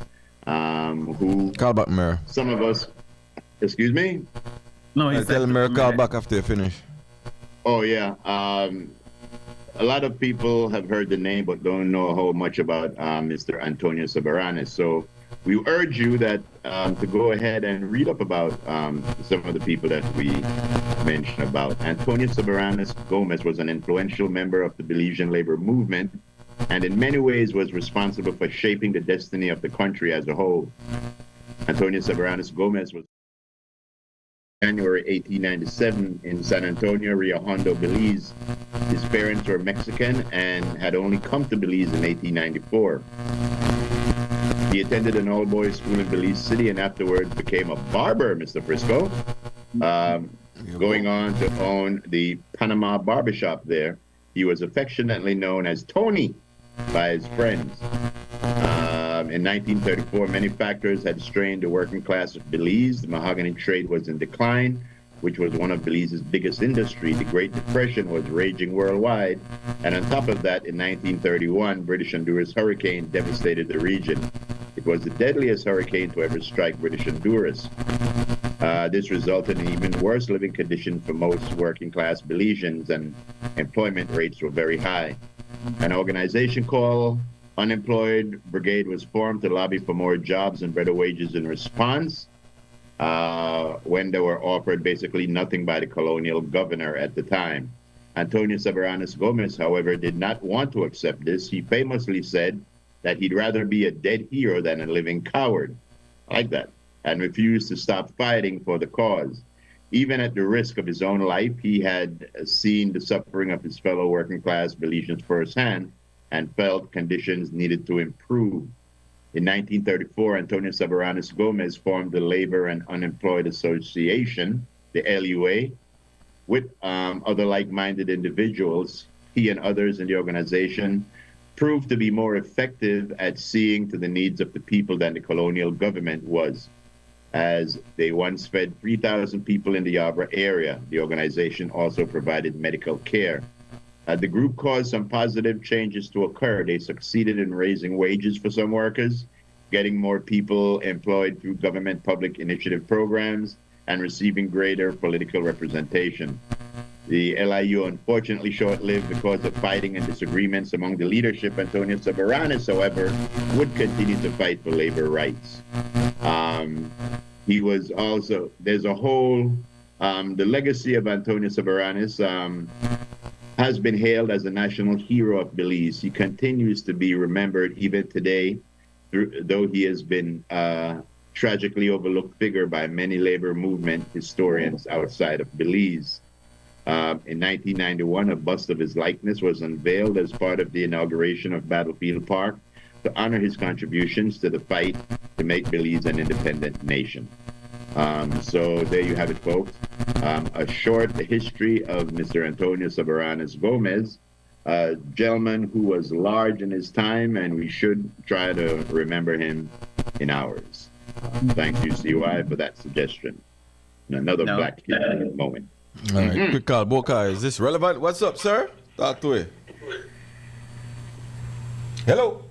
who Call back, Mayor. some of us, excuse me? No, I tell Mayor call back after you finish. Oh, yeah. A lot of people have heard the name but don't know how much about Mr. Antonio Soberanes. So we urge you that to go ahead and read up about some of the people that we mentioned about. Antonio Soberanes Gomez was an influential member of the Belizean labor movement and in many ways was responsible for shaping the destiny of the country as a whole. Antonio Soberanes Gomez was January 1897 in San Antonio, Rio Hondo, Belize. His parents were Mexican and had only come to Belize in 1894. He attended an all-boys school in Belize City and afterwards became a barber, Mr. Frisco, going on to own the Panama barbershop there. He was affectionately known as Tony by his friends. In 1934, many factors had strained the working class of Belize. The mahogany trade was in decline, which was one of Belize's biggest industry. The Great Depression was raging worldwide. And on top of that, in 1931, British Honduras hurricane devastated the region. It was the deadliest hurricane to ever strike British Honduras. This resulted in even worse living conditions for most working class Belizeans, and employment rates were very high. An organization called Unemployed Brigade was formed to lobby for more jobs and better wages in response when they were offered basically nothing by the colonial governor at the time. Antonio Soberanes Gomez, however, did not want to accept this. He famously said that he'd rather be a dead hero than a living coward. I like that. And refused to stop fighting for the cause. Even at the risk of his own life, he had seen the suffering of his fellow working class Belizeans firsthand and felt conditions needed to improve. In 1934, Antonio Soberanes Gomez formed the Labor and Unemployed Association, the LUA, with other like-minded individuals, he and others in the organization proved to be more effective at seeing to the needs of the people than the colonial government was. As they once fed 3,000 people in the Yabra area, the organization also provided medical care. The group caused some positive changes to occur. They succeeded in raising wages for some workers, getting more people employed through government public initiative programs, and receiving greater political representation. The LIU unfortunately short-lived because of fighting and disagreements among the leadership. Antonio Sabaranes, however, would continue to fight for labor rights. He was also, there's a whole, the legacy of Antonio Sabaranes has been hailed as a national hero of Belize. He continues to be remembered even today, though he has been tragically overlooked figure by many labor movement historians outside of Belize. In 1991, a bust of his likeness was unveiled as part of the inauguration of Battlefield Park to honor his contributions to the fight to make Belize an independent nation. So there you have it, folks. A short history of Mr. Antonio Sabaranes Gomez, a gentleman who was large in his time, and we should try to remember him in ours. Thank you, CY, for that suggestion. And another Black History moment. All right, quick call. Boca, is this relevant? What's up, sir? Talk to it. Hello.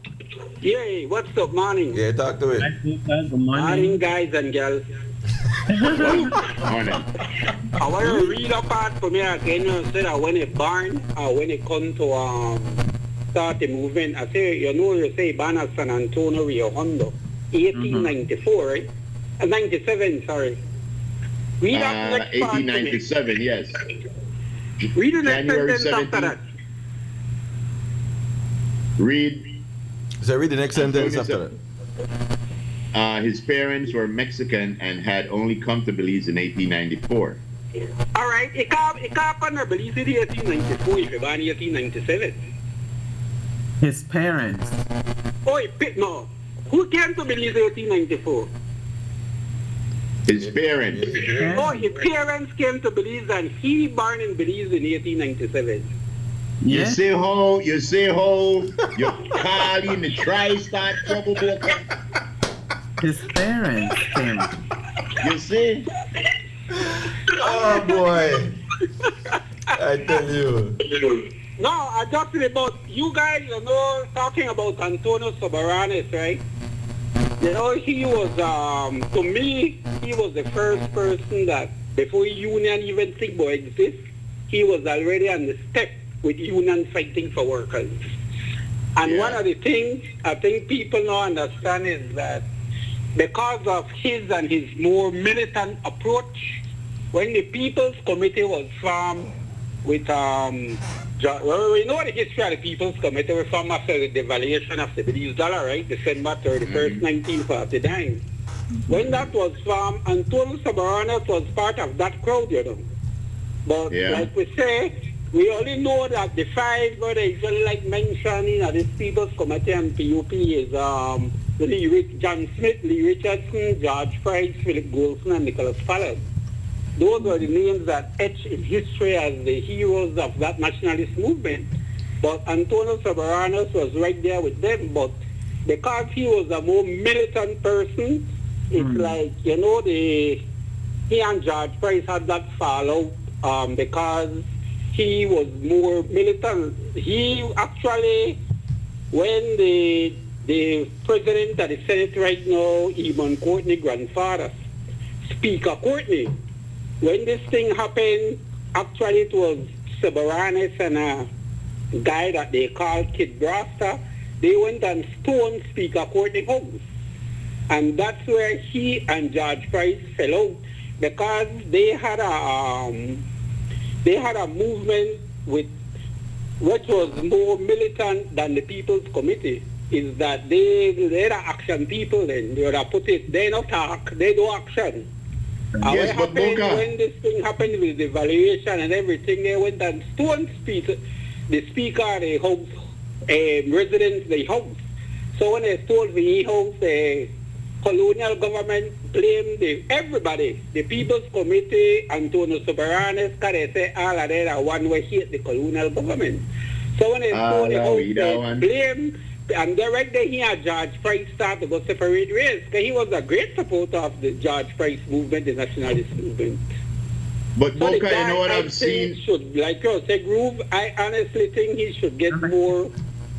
Yeah, what's up, morning? Yeah, talk to it. Good morning. Morning, guys and girls. Morning. I want to read a part for me again. I said that when it born, when it come to start the movement, I say, you say Bana San Antonio, Rio Hondo, 1894, right? 97, sorry. Read that next part 1897, yes. Read the next January sentence after that. Read. So read the next sentence after that. His parents were Mexican and had only come to Belize in 1894. All right, it can't come to Belize in 1894 if you're born in 1897. His parents. Oh, no. Who came to Belize in 1894? His parents. Oh, his parents came to Belize and he born in Belize in 1897. You Yeah. see how you call in the tri-star trouble book. His parents came. You see? Oh, boy. I tell you. No, I talked about you guys, talking about Antonio Sabaranes, right? He was, to me, he was the first person that, before union even think about exist, he was already on the step with union fighting for workers. And one of the things I think people don't understand is that because of his and his more militant approach, when the People's Committee was formed with, we know the history of the People's Committee was formed after the devaluation of the Belize dollar, right? December 31st, 1949. When that was formed, Antonio Sabaranes was part of that crowd, But like we say, we only know that the five that they usually like mentioning at this People's Committee and PUP is John Smith, Lee Richardson, George Price, Philip Golson, and Nicholas Fallon. Those were the names that etch in history as the heroes of that nationalist movement. But Antonio Sabaranes was right there with them. But because he was a more militant person, it's like, he and George Price had that fallout because he was more militant. He actually, when the president of the Senate right now, Eamon Courtney grandfather, Speaker Courtney, when this thing happened, actually it was Sabaranes and a guy that they called Kid Brasta. They went and stoned Speaker Courtney house. And that's where he and George Price fell out, because they had a movement with which was more militant than the People's Committee. Is that they're action people then. They would put it, they don't talk, they do action. Yes, but when this thing happened with the valuation and everything, they went and stoned the speaker, the house, residents, the house. So when they stole the house, the colonial government blame everybody, the People's Committee, Antonio Soberanes, because they say all of them are one way hate the colonial government. So when they told the House, they blame, and they're right there here, George Price started to go separate race, because he was a great supporter of the George Price movement, the nationalist movement. But So Boca, the you guy, know what I I've think, seen? should, like you say, Groove, I honestly think he should get more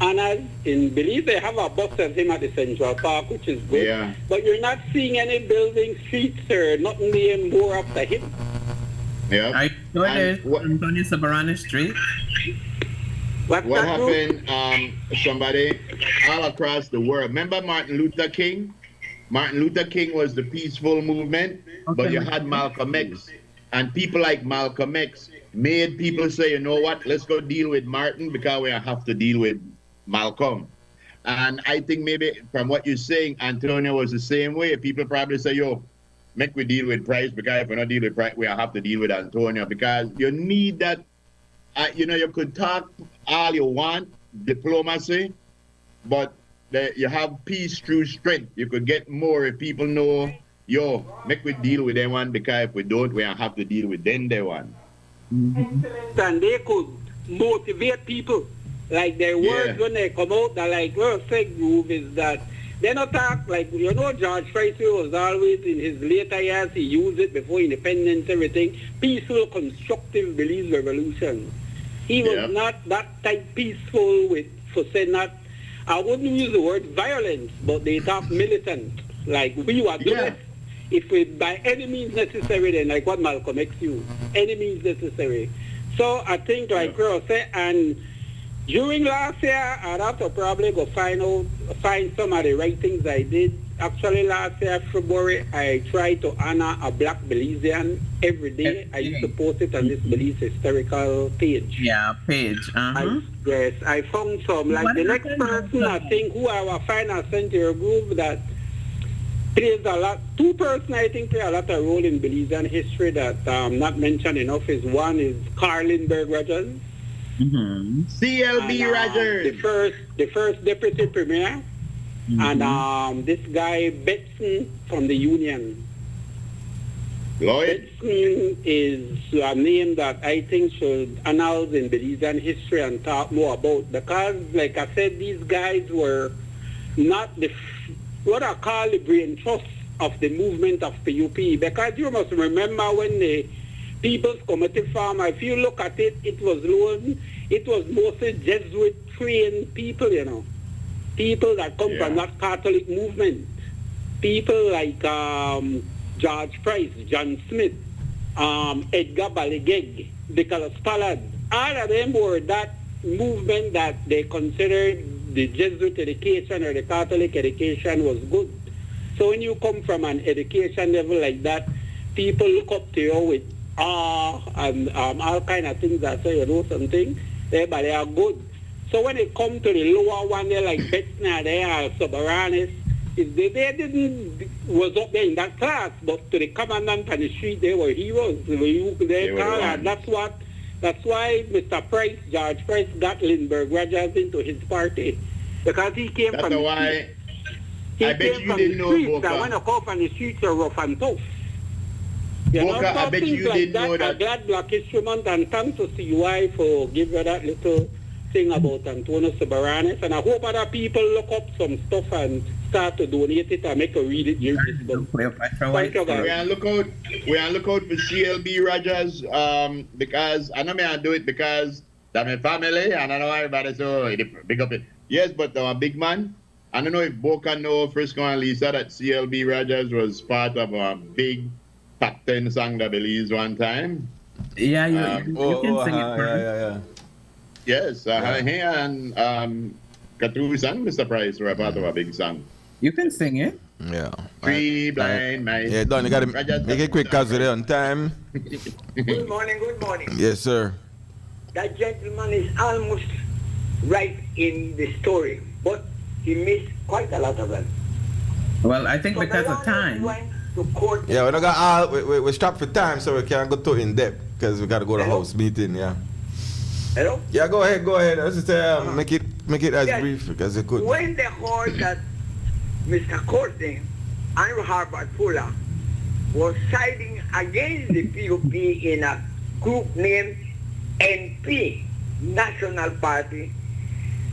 honors in Belize. They have a bus of him at the Central Park, which is good. Yeah. But you're not seeing any building, streets, or nothing named more after him. Yeah. I know And there's Antonio Soberanes Street. What's What that, Groove? happened, somebody all across the world? Remember Martin Luther King? Martin Luther King was the peaceful movement, but you had Malcolm X. And people like Malcolm X made people say, you know what, let's go deal with Martin because we have to deal with Malcolm. And I think maybe from what you're saying, Antonio was the same way. People probably say, yo, make we deal with Price because if we don't deal with Price, we have to deal with Antonio because you need that. You know, you could talk all you want, diplomacy, but you have peace through strength. You could get more if people know, yo, make we deal with them one because if we don't, we have to deal with them they one. And they could motivate people. Like their words when they come out, that like, well, fake Groove is that they not talk like, you know, George Price was always in his later years, he used it before independence, everything, peaceful, constructive Belize revolution. He was not that type peaceful with, for saying not, I wouldn't use the word violence, but they talk militant. Like we were doing it. If we, by any means necessary, then like what Malcolm X used, any means necessary. So I think like Carl said, and during last year, I'd have to probably go find some of the right things I did. Actually, last year, February, I tried to honor a black Belizean every day. I used to post it on this Belize historical page. Yeah, page. Yes, I found some. Like the next person, I think, who I will find, I sent to your group that plays a lot. Two persons, I think, play a lot of role in Belizean history that not mentioned enough. Is one is Carl Lindbergh Rogers. CLB And, Rogers. the first deputy premier, and this guy Betson from the Union. Lloyd. Betson is a name that I think should announce in Belizean history and talk more about, because, like I said, these guys were not what I call the brain trust of the movement of PUP, because you must remember when the People's Committee formed, if you look at it, it was mostly Jesuit-trained people, you know. People that come from that Catholic movement. People like George Price, John Smith, Edgar Balaguer, Nicholas Pollard. All of them were that movement that they considered the Jesuit education or the Catholic education was good. So when you come from an education level like that, people look up to you with and all kind of things that say, you know, something, but they are good. So when it comes to the lower one, they're like Betsna, they are Soberanes, they didn't was up there in that class, but to the commandant on the street, they were heroes. That's why Mr. Price, George Price, got Lindbergh Rogers into his party, because he came from the street. He came from the streets that when you come from the streets are rough and tough. You know, I bet you like didn't know that. I'm glad Black History Month, and thanks to CY for giving that little thing about Antonio Soberanes. And I hope other people look up some stuff and start to donate it and make a read it use this book. Thank you, guys. We are look out for CLB Rogers because I know me I do it because that's my family and I know everybody so big up it. Yes, but big man. I don't know if Boca know Frisco and Lisa that CLB Rogers was part of a big top 10 song that Belize one time. Yeah, you can sing it. Yeah. Yes, he and Katru's and Mr. Price were a part of a big song. You can sing it. Yeah. Three blind mice. Yeah, Don, you gotta make it quick because we're on time. Good morning. Yes, sir. That gentleman is almost right in the story, but he missed quite a lot of them. Well, I think because of time. Yeah, we don't got all. We stopped for time, so we can't go too in depth because we gotta go to house meeting. Yeah. Hello? Yeah, go ahead. I was just make it as brief as you could. When they heard that Mr. Courtney, Andrew Harvard Fuller, was siding against the PUP in a group named NP, National Party,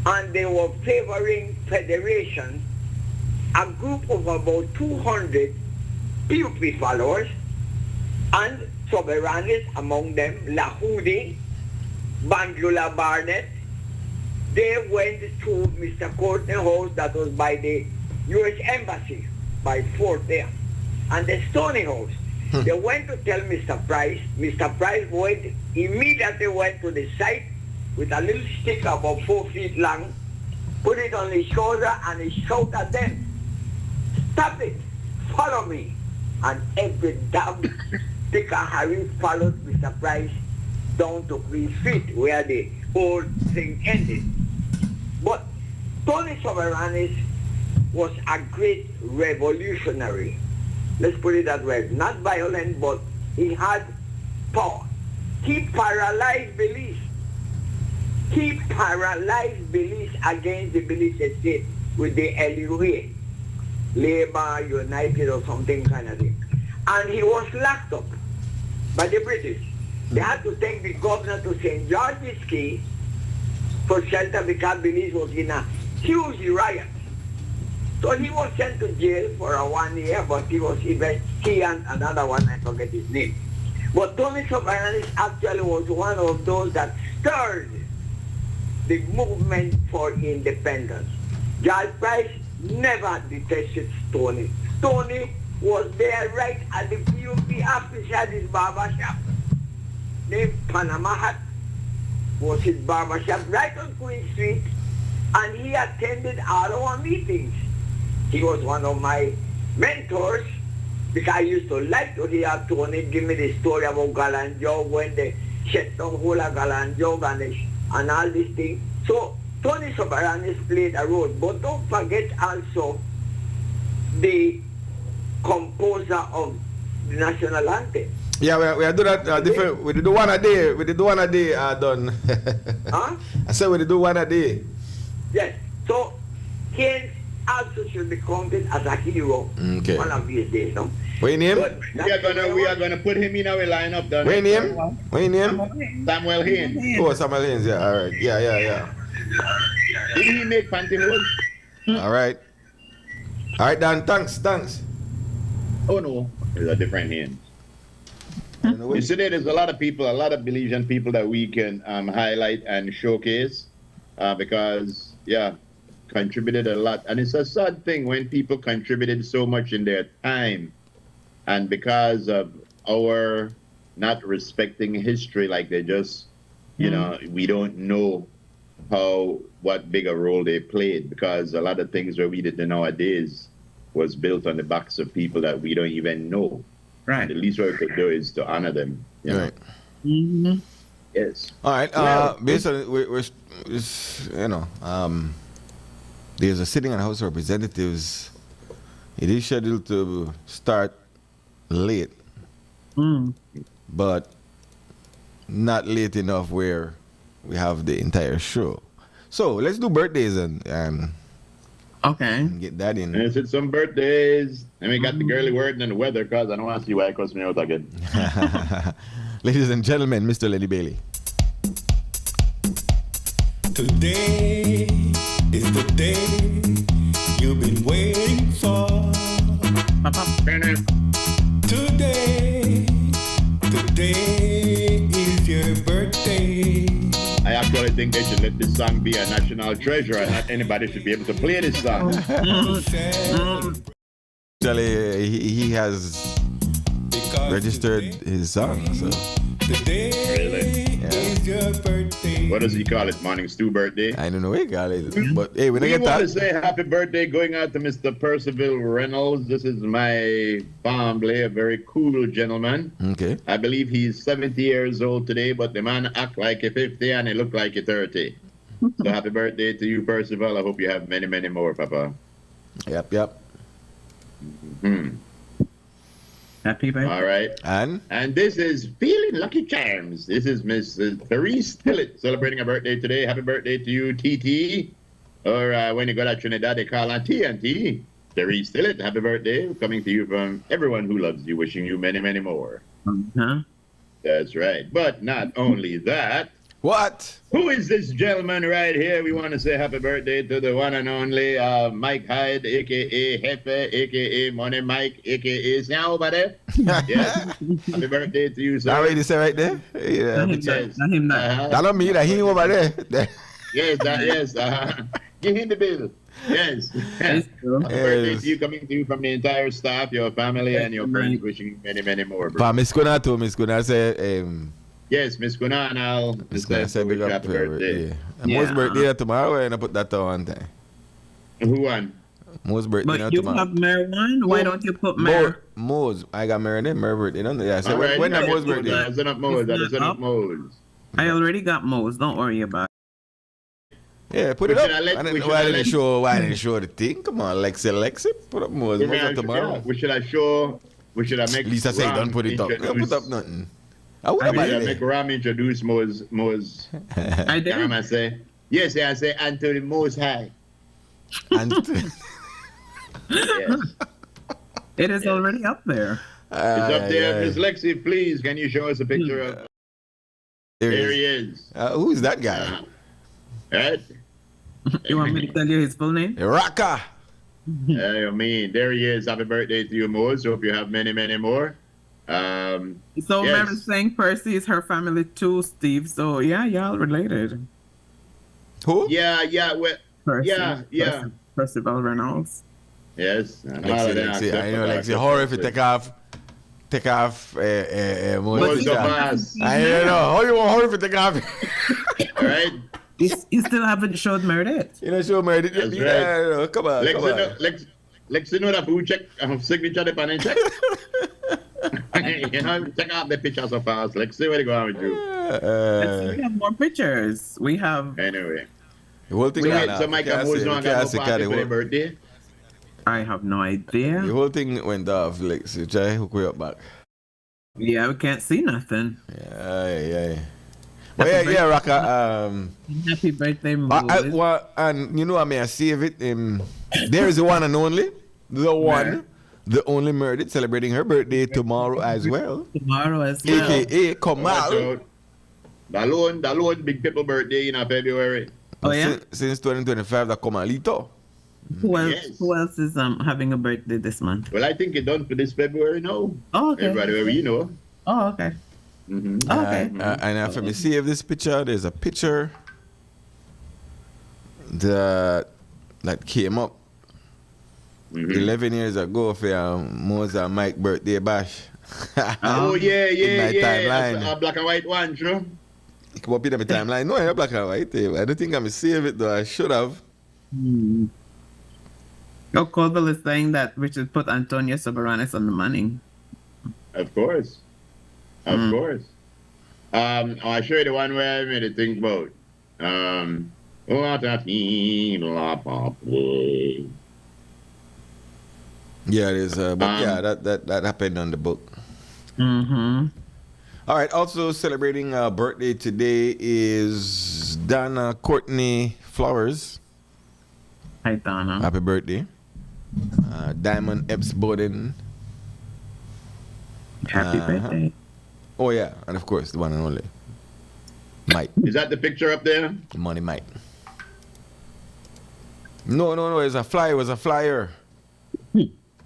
and they were favoring federation, a group of about 200 PUP followers, and soberanists, among them Lahudi, Bandula Barnett. They went to Mr. Courtney House, that was by the U.S. Embassy, by Fort there, and the Stony House. They went to tell Mr. Price. Mr. Price immediately went to the site with a little stick about 4 feet long, put it on his shoulder, and he shouted at them, "Stop it, follow me." And every damn sticker Harry followed Mr. Price down to Queen Street, where the whole thing ended. But Tony Soberanis was a great revolutionary. Let's put it that way. Not violent, but he had power. He paralyzed beliefs. He paralyzed beliefs against the belief state with the LUA, Labour United or something kind of thing. And he was locked up by the British. They had to take the governor to St. George's Key for shelter because beliefs was in a huge riot. So he was sent to jail for 1 year, but he and another one, I forget his name. But Tony Soberanis actually was one of those that stirred the movement for independence. George Price never detested Tony. Tony was there right at the PUP office, had his barber shop. Named Panama Hat was his barber shop right on Queen Street, and he attended all our meetings. He was one of my mentors because I used to like to hear Tony give me the story about Galan Jog when they shut down whole of Galan Jog and all these things. So Tony Soberanis played a role, but don't forget also the composer of the national anthem. Yeah, we do that different. We do one a day. We did one a day. Done. Huh? I said we did do one a day. Yes. So Keynes also should be counted as a hero Okay. one of these days. No? What your name? But We are gonna put him in our lineup. Done. What your name? What your name? Samuel Haynes. Oh, Samuel Haynes. Yeah. All right. Yeah. Did he make pantyhose? All right. All right, Dan. Thanks. Oh no, there's a different Haynes. You see, there's a lot of people, a lot of Belizean people that we can highlight and showcase because, contributed a lot. And it's a sad thing when people contributed so much in their time, and because of our not respecting history, like they just, we don't know what big a role they played, because a lot of things that we did nowadays was built on the backs of people that we don't even know. Right. The least what we could do is to honor them. You know? Right. Mm-hmm. Yes. All right. Based on there's a sitting in the House of Representatives. It is scheduled to start late, but not late enough where we have the entire show. So let's do birthdays and Okay. get that in. And it's some birthdays. And we got the girly word and the weather, because I don't want to see why it cuts me out again. Ladies and gentlemen, Mr. Lenny Bailey. Today is the day you've been waiting for. Today is your birthday. I actually think they should let this song be a national treasure, and not anybody should be able to play this song. Actually, he has registered his song. So. Today is your birthday. What does he call it? Morning Stew birthday? I don't know what he call it. But hey, when I We get want to that. say happy birthday going out to Mr. Percival Reynolds. This is my family, a very cool gentleman. Okay. I believe he's 70 years old today, but the man act like he's 50 and he look like he's 30. So happy birthday to you, Percival. I hope you have many, many more, Papa. Yep. Happy birthday. All right. And this is Feeling Lucky Charms. This is Miss Therese Tillett celebrating a birthday today. Happy birthday to you, TT. Or when you go to Trinidad, they call her TNT. Terry Stillett, happy birthday. Coming to you from everyone who loves you, wishing you many, many more. Uh-huh. That's right. But not only that, What? who is this gentleman right here? We want to say happy birthday to the one and only Mike Hyde, a.k.a. Hefe, a.k.a. Money Mike, a.k.a. Now, buddy. Yes. Happy birthday to you, sir. That what you say right there? Yeah. Yes. Not him, not. That don't mean that he over there. Yes, yes. Give him the bill. Yes. Happy birthday to you, coming to you from the entire staff, your family, and your friends, wishing you many, many more. Bro. Pa, Miss Kuna too. Miss Kuna say, Yes, Miss Kuna, and I'll Miss Kuna say big up happy for her birthday. birthday. And Mo's birthday tomorrow, and I put that on one time. Who won? Mo's birthday But you tomorrow. have marijuana? Why don't you put marijuana? Mo's. I got married in my birthday. Don't yeah. So All right, when that yeah, Mo's birthday? That's enough Mo's. It's That's not enough up. Mo's. I already got Mo's. Don't worry about it. Yeah, put it We up. should have let- And we then should have why didn't show the thing? Come on, Lexi. Put up Mo's. Mo's up tomorrow. We should have show. We should have make. Lisa say don't put it up. Don't put up nothing. I would We have should have make it. Ram introduce Mo's. I did. Ram, I say. Yes, I say Anthony Mo's high. And Yes. It is already up there. It's up there. Miss Lexi, please, can you show us a picture of? There he is. Who's that guy? Right? You want me to tell you his full name? Raka. I mean, there he is. Happy birthday to you, Mo's. Hope you have many, many more. So yes. Mary's saying Percy is her family too, Steve. So yeah, y'all related. Who? Yeah. Well, Percy, yeah. Percival Reynolds. Yes. Lexi, I know, Lexi. Horror if you take off. Mo's so fast. I don't know. How you want horror if you take off? All right. You still haven't showed Meredith. You know, show Meredith. That's Yeah, right. come on. Lexi know that who check signature the panel check. You know, check out the picture so fast. Lexi, where you going with you? We have more pictures. We have. Anyway. The whole thing Wait, so Mike Mo's not got no party for their birthday? I have no idea. The whole thing went off, Lexi. Try hook me up back. Yeah, we can't see nothing. Yeah. But yeah, Raka. Happy birthday, Mo. And you know what I mean? I save it. There is the one and only, the only Meredith celebrating her birthday tomorrow as well. Tomorrow as well. AKA Kamal. The lone big people birthday in February. Oh yeah. Since 2025, the Kamalito. Who else is having a birthday this month? Well, I think it's done for this February now. Oh, okay. Everybody, you know. Oh, okay. Mm-hmm. Okay. And after me save this picture, there's a picture that came up 11 years ago for Mo's and Mike birthday bash. Oh yeah. In my timeline. That's a black and white one, true. It come up in my timeline. No, it's black and white. I don't think I'm save it though. I should have. Oh, Colville is saying that we should put Antonio Soberanes on the money. Of course. I'll show you the one where I made it think about. Yeah, it is. But yeah, that happened on the book. Mm-hmm. All right. Also celebrating birthday today is Donna Courtney Flowers. Hi, Donna. Happy birthday. Diamond Epps Bowden. Happy birthday. Oh yeah, and of course the one and only Mike. Is that the picture up there? Money Mike. No. It's a flyer. It was a flyer.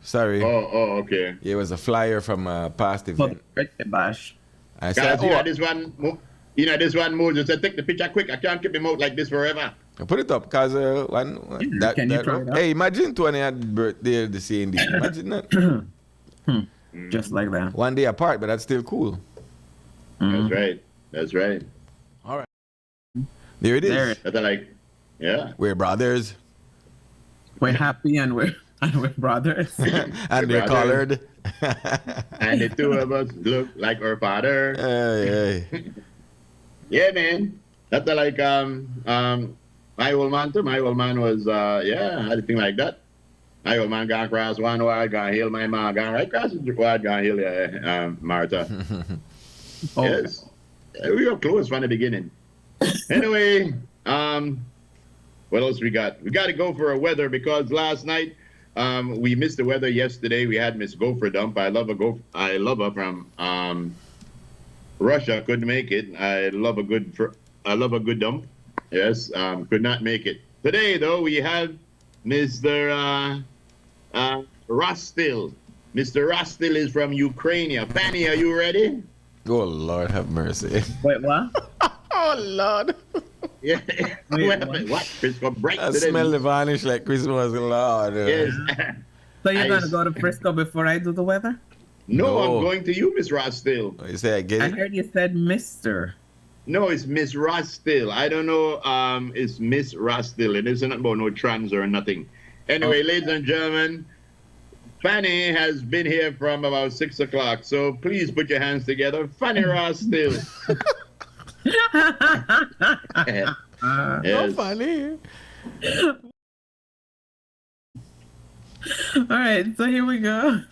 Sorry. Oh, okay. Yeah, it was a flyer from a past event. Birthday bash. I said, Guys, this one Moses said, take the picture quick. I can't keep him out like this forever. put it up because Can you throw it up? Hey, imagine Tony had birthday the same day. Imagine that. Just like that. One day apart, but that's still cool. That's right. All right. There it is. There. That's like, yeah. We're brothers. We're happy and we're brothers. And we're colored. And the two of us look like our father. Hey. Yeah, man. That's like my old man too. My old man was anything like that. My old man gone across one wide, gone heal my mom, gone right across the wide, gone heal Martha. Yes. We were close from the beginning. Anyway, what else we got? We got to go for a weather because last night we missed the weather yesterday. We had Miss Gopher Dump. I love her from Russia. Couldn't make it. I love a good dump. Yes, could not make it. Today though, we have Mr. Rostil. Mr. Rostil is from Ukraine. Fanny, are you ready? Oh Lord, have mercy. Wait, what? Oh Lord. Yeah. Wait, what? Frisco bright I today. smell the varnish like Christmas, Lord. Yes. So you're gonna go to Frisco before I do the weather? No, I'm No. going to you, Miss Rostil. You say I get I it? heard you said Mister. No, it's Miss Rostil. I don't know. It's Miss Rostil. It isn't about no trans or nothing. Anyway, ladies and gentlemen, Fanny has been here from about 6 o'clock. So please put your hands together. Fanny Rostil. So Yes. funny. All right, so here we go.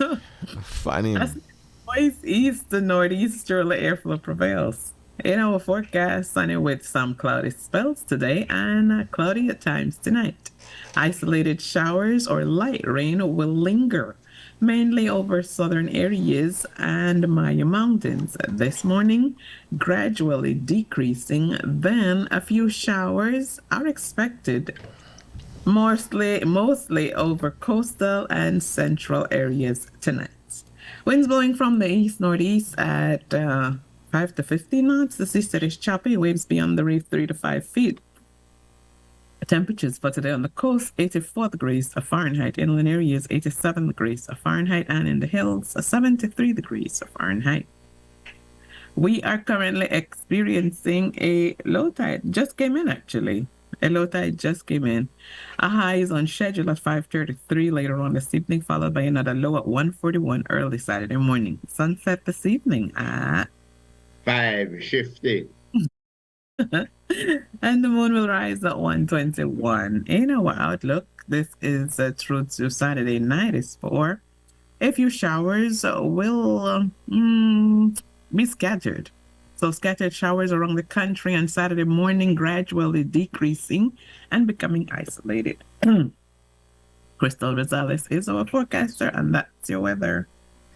Funny. As Voice east to northeasterly airflow prevails. In our forecast, sunny with some cloudy spells today and cloudy at times tonight. Isolated showers or light rain will linger, mainly over southern areas and Maya Mountains. This morning, gradually decreasing, then a few showers are expected, mostly over coastal and central areas tonight. Winds blowing from the east-northeast at 5 to 15 knots. The sea steady is choppy. Waves beyond the reef 3 to 5 feet. Temperatures for today on the coast, 84 degrees Fahrenheit. Inland areas, 87 degrees Fahrenheit. And in the hills, 73 degrees Fahrenheit. We are currently experiencing a low tide. Just came in, actually. A low tide just came in. A high is on schedule at 5:33 later on this evening, followed by another low at 1:41 early Saturday morning. Sunset this evening at 5:50. and the moon will rise at 1:21. In our outlook, this is through to Saturday night is for a few showers will be scattered. So scattered showers around the country on Saturday morning, gradually decreasing and becoming isolated. Crystal Rosales is our forecaster, and that's your weather.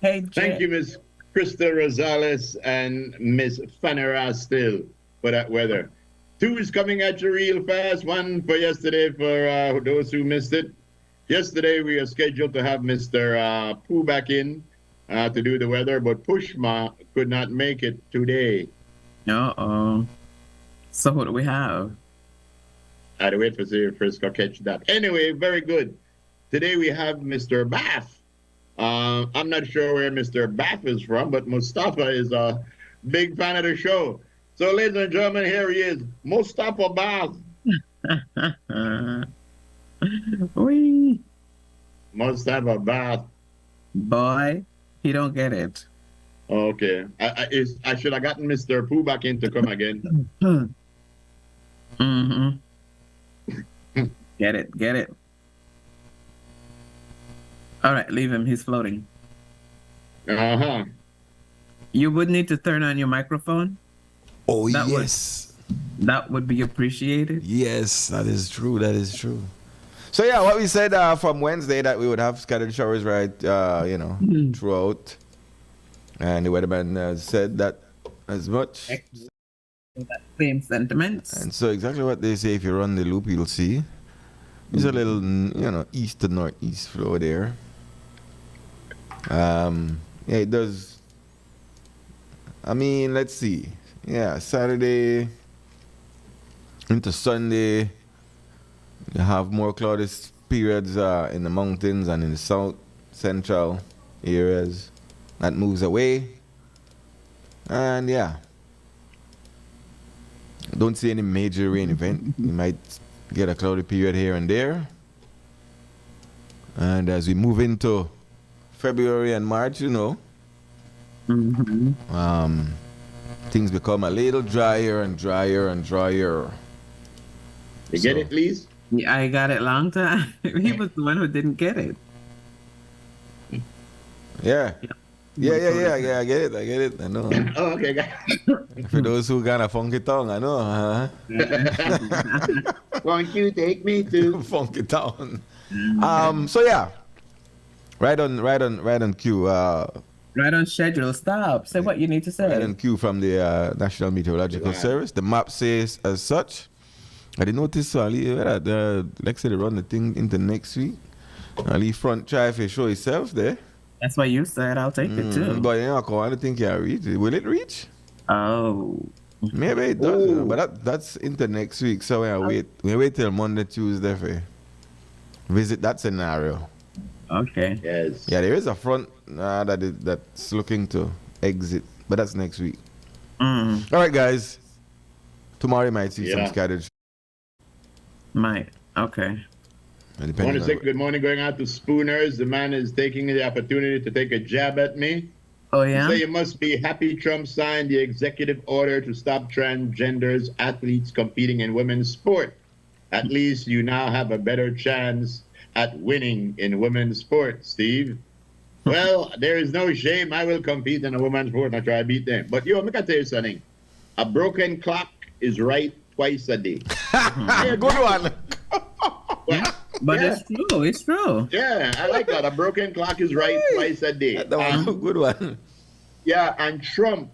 Hey, Jay. Thank you, Miss Crystal Rosales and Miss Fanny Rostil for that weather. 2 is coming at you real fast. 1 for yesterday for those who missed it. Yesterday we are scheduled to have Mr. Pooh back in to do the weather, but Pushma could not make it today. Uh-oh. So what do we have? I had to wait for Frisco catch that. Anyway, very good. Today we have Mr. Bath. I'm not sure where Mr. Bath is from, but Mustafa is a big fan of the show. So, ladies and gentlemen, here he is, Mustafa Bath. Wee. Mustafa Bath. Boy, he don't get it. Okay. I should have gotten Mr. Pooh back in to come again. Mm-hmm. Get it. All right, leave him. He's floating. Uh-huh. You would need to turn on your microphone. Oh, That yes. That would be appreciated. Yes, that is true. That is true. So, yeah, what we said from Wednesday that we would have scattered showers, right, throughout. And the weatherman said that as much. That same sentiments. And so exactly what they say, if you run the loop, you'll see. There's a little, east to northeast flow there. Yeah, it does. I mean, let's see. Yeah, Saturday into Sunday, you have more cloudy periods in the mountains and in the south, central areas. That moves away. And yeah, don't see any major rain event. You might get a cloudy period here and there. And as we move into February and March, things become a little drier and drier and drier. You get it, please? Yeah, I got it long time. He was the one who didn't get it. Yeah. Yeah, I get it. I know. Oh, okay, guys. For those who got a funky tongue, I know. Won't you take me to Funky tongue. So yeah, Right on cue. Right on schedule. Stop. Say what you need to say. Right on cue from the National Meteorological Service. The map says as such. I didn't notice that like say they run the thing into next week. Ali front try if it show itself there. That's what you said. I'll take it too. But you know, I don't think it reach. Will it reach? Oh. Maybe it does, you know, but that's into next week. So we wait till Monday, Tuesday for visit that scenario. Okay. Yes. Yeah, there is a front that's looking to exit, but that's next week. All right, guys. Tomorrow you might see some scattered. Might. Okay. I want to say good morning going out to Spooners. The man is taking the opportunity to take a jab at me. Oh, yeah? Say you must be happy Trump signed the executive order to stop transgenders athletes competing in women's sport. At least you now have a better chance at winning in women's sport, Steve. Well, there is no shame. I will compete in a women's sport and I try to beat them. But yo, let me tell you something. A broken clock is right twice a day. Good one. Well, But it's true. It's true. Yeah, I like that. A broken clock is right twice a day. That was a good one. Yeah, and Trump,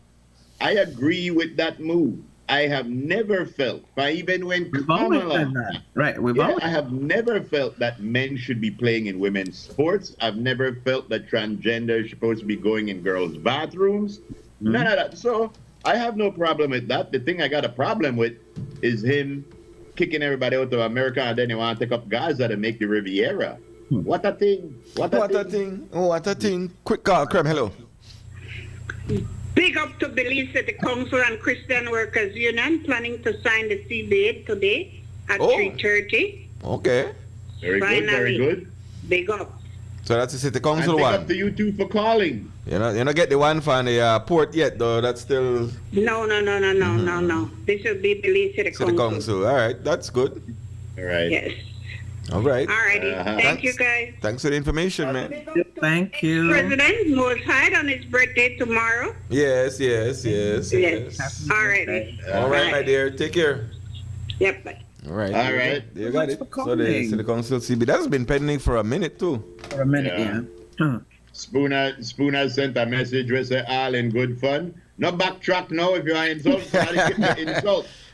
I agree with that move. I have never felt, even when Kamala, right? I have never felt that men should be playing in women's sports. I've never felt that transgender is supposed to be going in girls' bathrooms. None of that. So I have no problem with that. The thing I got a problem with is him kicking everybody out of America and then he want to take up Gaza to make the Riviera. What a thing. What a thing. Oh, what a thing. Quick call, Creme, hello. Big up to Belize City Council and Christian Workers Union planning to sign the CBA today at 3:30. Okay. Very good, very good. Big up. So that's the City Council and big one. up to you two for calling. You know, get the one from the port yet, though. That's still... No. This will be Belize City Council. City Council. All right, that's good. All right. Yes. All right. All righty. Thank you, guys. Thanks for the information, man. Thank you. President Most High on his birthday tomorrow. Yes. All righty. All right, my dear. Take care. Yep. Bye. All right. All right. You got it. So the City Council CB. That's been pending for a minute, too. For a minute, yeah. Spooner sent a message where say all in good fun. No backtrack now if you are insult.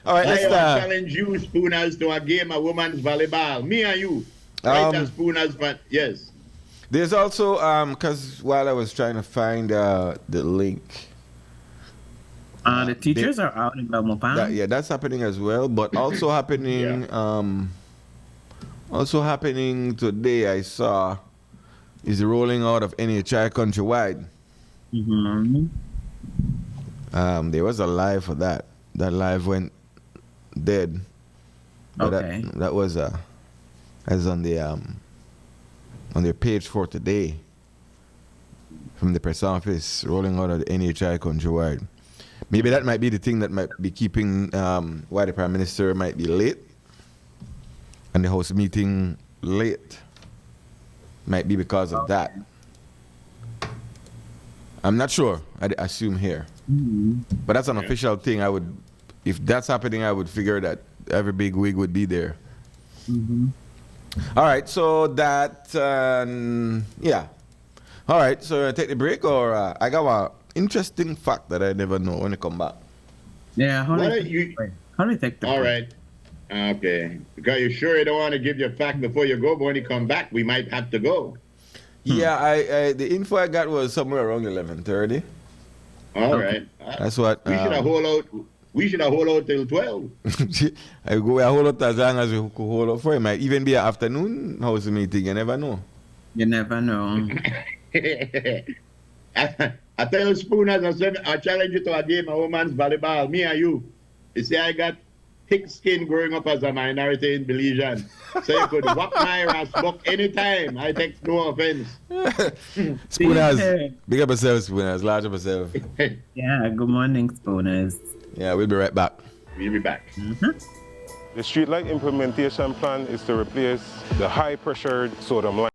All right, let's challenge you, Spooners, to a game of women's volleyball. Me and you. Right, Spooners, but yes. There's also because while I was trying to find the link. The teachers are out in Belmopan. Yeah, that's happening as well. But also happening today I saw is the rolling out of NHI countrywide. There was a live for that. That live went dead. But okay. That was as on their page for today from the press office rolling out of the NHI countrywide. Maybe that might be the thing that might be keeping why the Prime Minister might be late and the House meeting late. Might be because of that. I'm not sure. I assume here. But that's an official thing. If that's happening, I would figure that every big wig would be there. All right, so that, yeah. All right, so take the break, or I got an interesting fact that I never know when I come back. Yeah, how do you take the break? All right. Okay. Because you sure you don't want to give your fact before you go, but when you come back, we might have to go. Yeah, I the info I got was somewhere around 11:30. All right. That's what. We should have hold out. We should have hold out till 12. I go hold out as long as we could hold out for it. Might even be an afternoon house meeting. You never know. You never know. I tell you, Spooners, I challenge you to a game of women's volleyball. Me and you. You see, I got thick skin growing up as a minority in Belizean. So you could whack my ass book anytime. I take no offense. Spooners. Big up yourself, Spooners. Large up yourself. Yeah, good morning, Spooners. Yeah, we'll be right back. We'll be back. The streetlight implementation plan is to replace the high-pressured sodium line.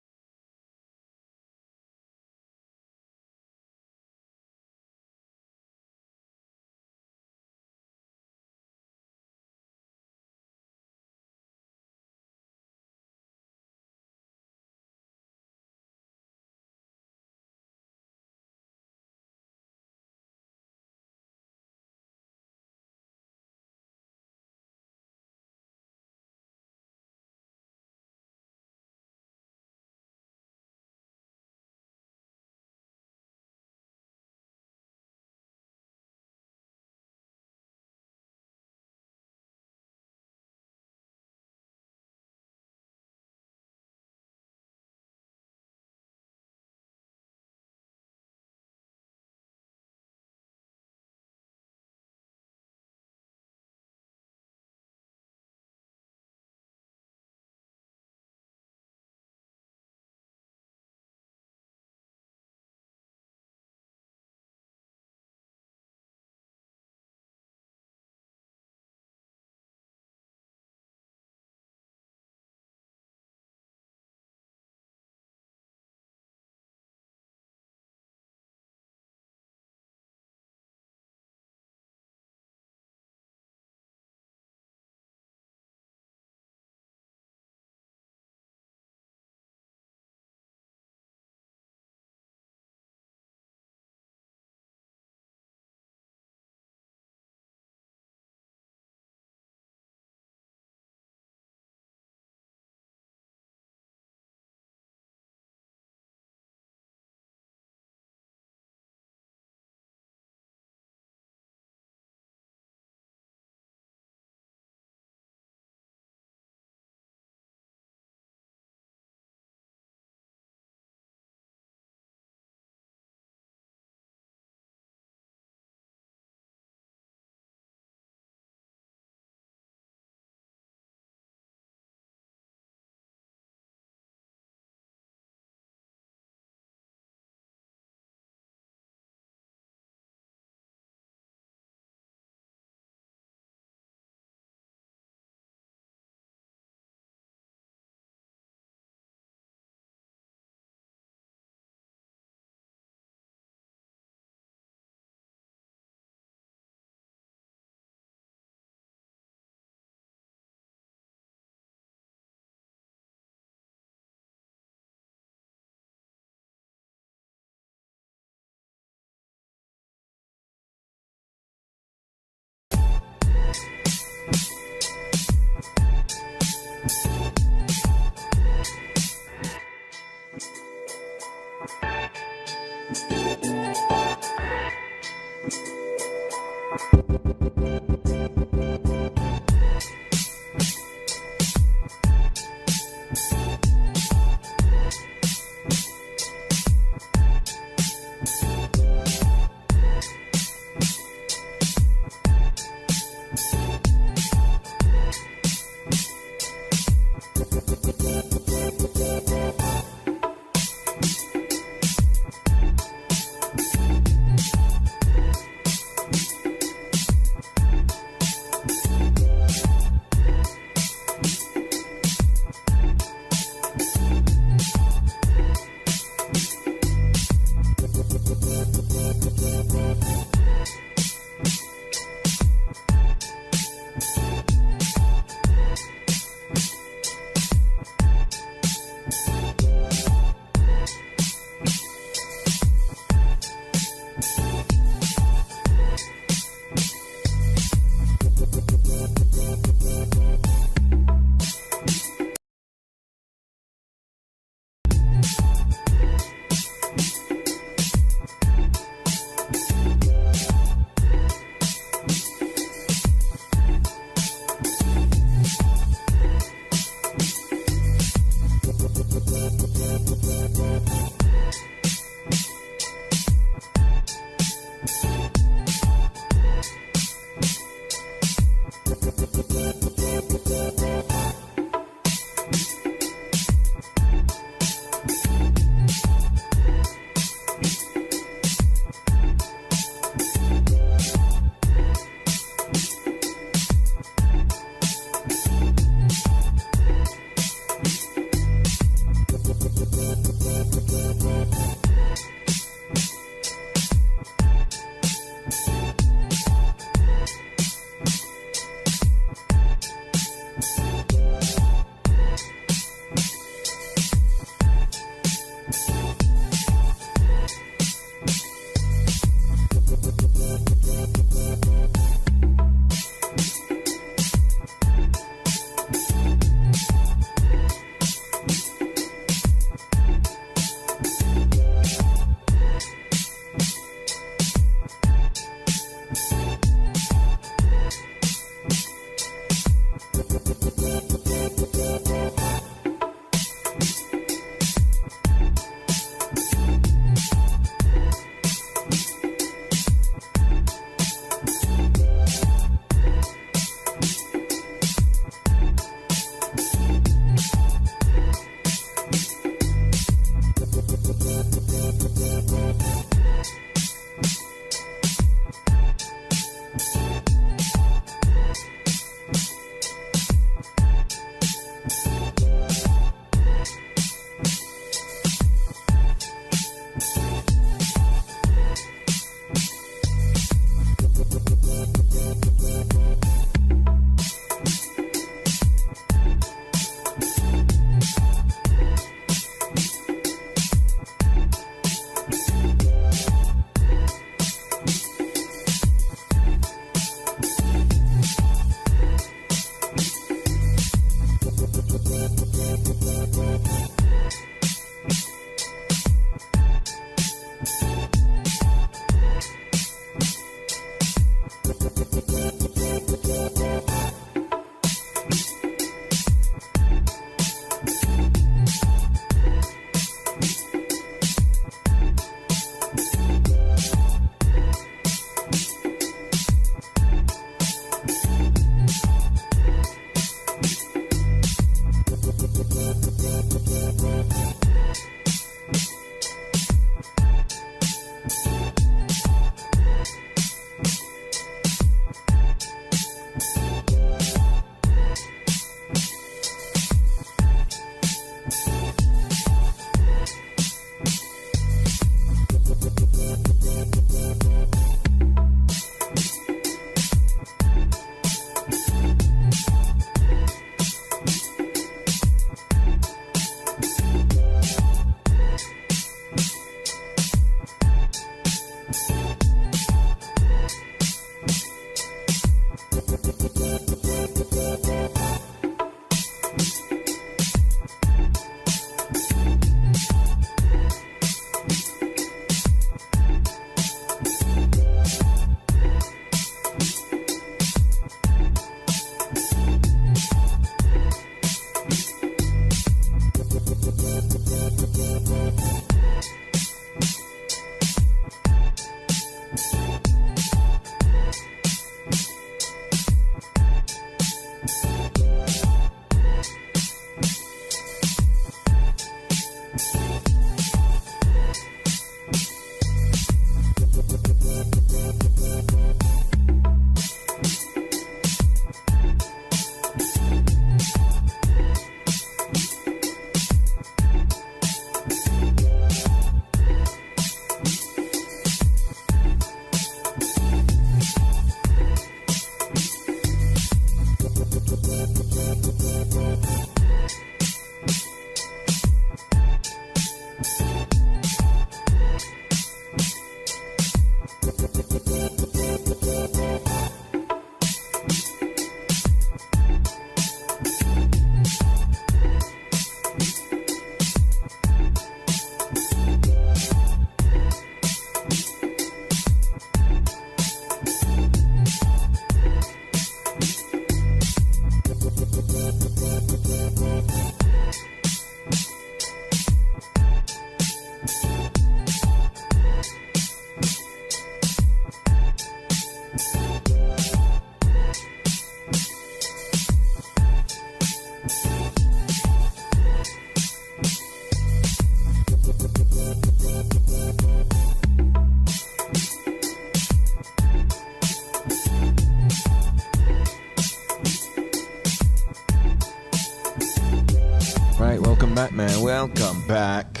right, man. Welcome back.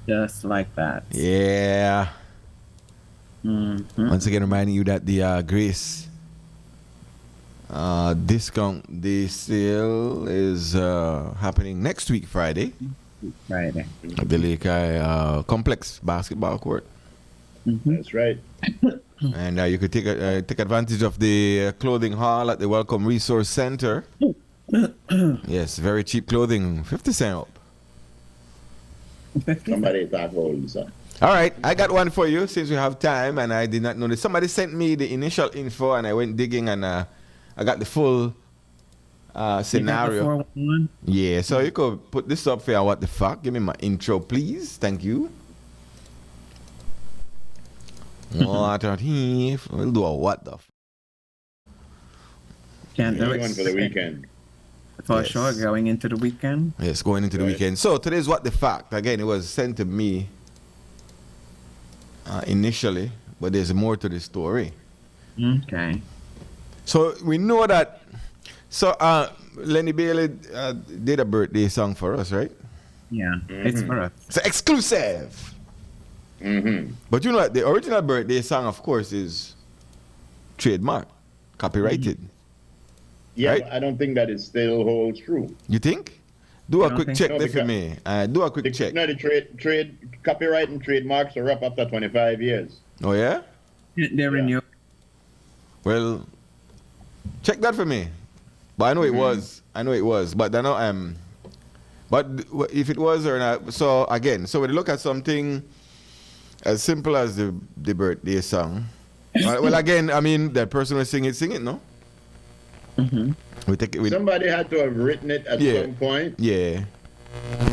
Just like that. Yeah. Mm-hmm. Once again, reminding you that the Grace discount day sale is happening next week, Friday, Friday. at the Lake Eye Complex basketball court. Mm-hmm. That's right. And you could take advantage of the clothing hall at the Welcome Resource Center. Yes, very cheap clothing, 50 cents up. Somebody talk about son. All right, I got one for you since we have time, and I did not know this. Somebody sent me the initial info, and I went digging, and I got the full scenario. Yeah, so you could put this up for what the fuck. Give me my intro, please. Thank you. What are he? We'll do a what the fuck. Can't do One it. for the weekend. For Yes. sure, going into the weekend. Yes, going into the Right. weekend. So today's what the fact. Again, it was sent to me initially, but there's more to the story. Okay. So we know that. So Lenny Bailey did a birthday song for us, right? Yeah, it's for us. It's exclusive. Mm-hmm. But you know what? The original birthday song, of course, is trademark, copyrighted. Yeah, Right. but I don't think that it still holds true. You think? Do I a don't quick think check so, there for because- me. Do a quick check. No, the trade copyright and trademarks are up after 25 years. Oh yeah? They renew. Well, check that for me. But I know it was. I know it was. But I know But if it was or not, so again, so when you look at something as simple as the birthday song, well, again, I mean, that person was sing it, no? Mm-hmm. We take it with, Somebody had to have written it at Yeah. some point, yeah,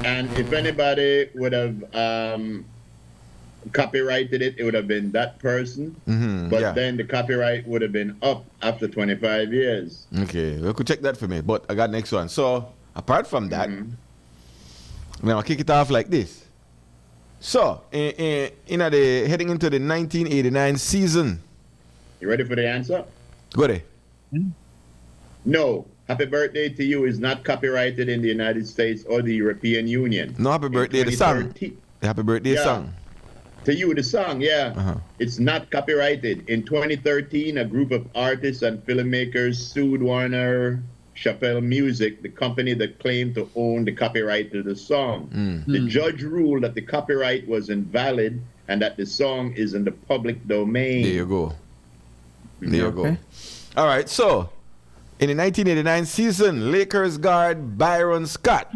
and if anybody would have copyrighted it, it would have been that person. But yeah. then the copyright would have been up after 25 years. Okay, you could check that for me. But I got next one. So apart from that, now I'll kick it off like this. So in the heading into the 1989 season, You ready for the answer? go there. No. Happy Birthday to You is not copyrighted in the United States or the European Union. No happy In birthday, the song. 2013 The happy birthday Yeah. song. To You, the song, yeah. Uh-huh. It's not copyrighted. In 2013, a group of artists and filmmakers sued Warner Chappell Music, the company that claimed to own the copyright to the song. The judge ruled that the copyright was invalid and that the song is in the public domain. There you go. There you go. Okay. All right, so in the 1989 season, Lakers guard Byron Scott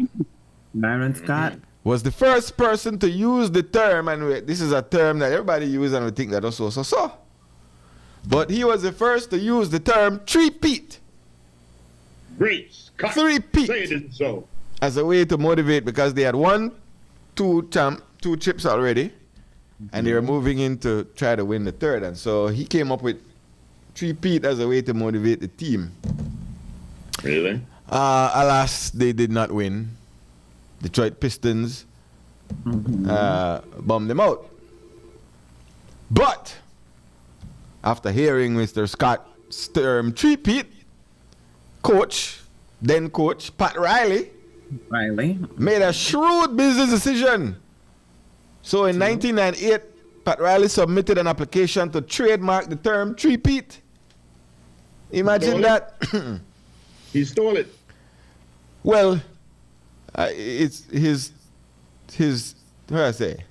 Byron Scott. was the first person to use the term, and this is a term that everybody uses and we think that also so. But he was the first to use the term three-peat Great Scott. Three-peat. Say it isn't so. as a way to motivate because they had won two chips already, and they were moving in to try to win the third. And so he came up with three-peat as a way to motivate the team. Really? Alas, they did not win. Detroit Pistons bummed them out. But after hearing Mr. Scott's term three-peat, then coach Pat Riley Riley. made a shrewd business decision. So in 1998, Pat Riley submitted an application to trademark the term three-peat. Imagine Stole it? that. He stole it. Well, it's his what do I say?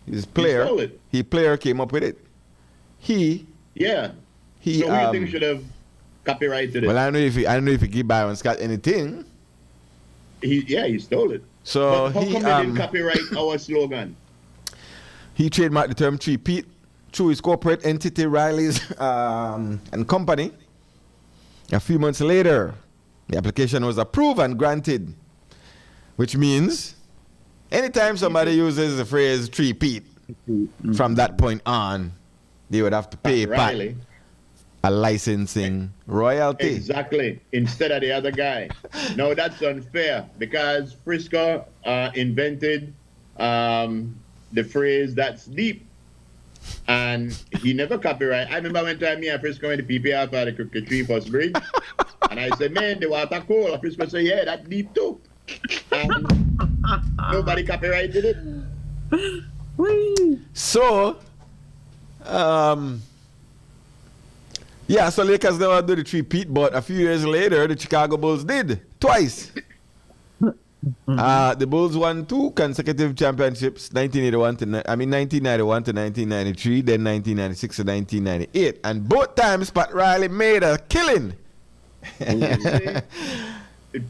His player. stole it. His player came up with it. He Yeah. he. So who do you think should have copyrighted it? Well, I don't know if he give Byron Scott anything. He stole it. So But how he come they didn't copyright our slogan? he trademarked the term three-peat through his corporate entity Riley's and company. A few months later, the application was approved and granted, which means anytime somebody uses the phrase three-peat, from that point on, they would have to pay Pat Riley. a licensing royalty. Exactly. Instead of the other guy. No, that's unfair because Frisco invented the phrase "that's deep," and he never copyright. I remember one time me and Frisco went to PPR for the Crooked Tree First Bridge, and I said, "Man, the water cold." And Frisco said, "Yeah, that's deep too." And Nobody copyrighted it. Whee. So, yeah, so Lakers never do the three-peat, but a few years later, the Chicago Bulls did twice. The Bulls won 2 consecutive championships, 1991 to 1993, then 1996 to 1998, and both times Pat Riley made a killing.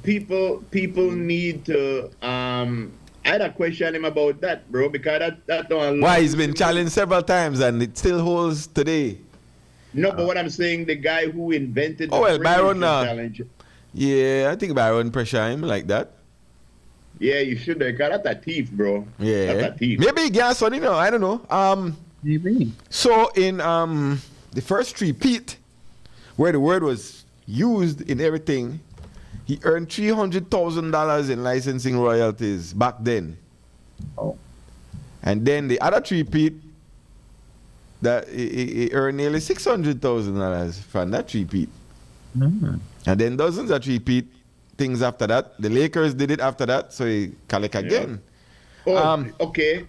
People need to. I had a question him about that, bro, because that don't. Why he's been challenged several times and it still holds today. No, but what I'm saying, the guy who invented the Byron challenge. Yeah, I think Byron pressure him like that. Yeah, you should have. That's a thief, bro. Yeah, that's a thief. maybe he gas on, I don't know. Maybe. So in the first three-peat, where the word was used in everything, he earned $300,000 in licensing royalties back then. Oh. And then the other three-peat, that he earned nearly $600,000 from that three-peat. Mm. And then dozens of three-peat things after that. The Lakers did it after that, so he collect again. Oh, okay.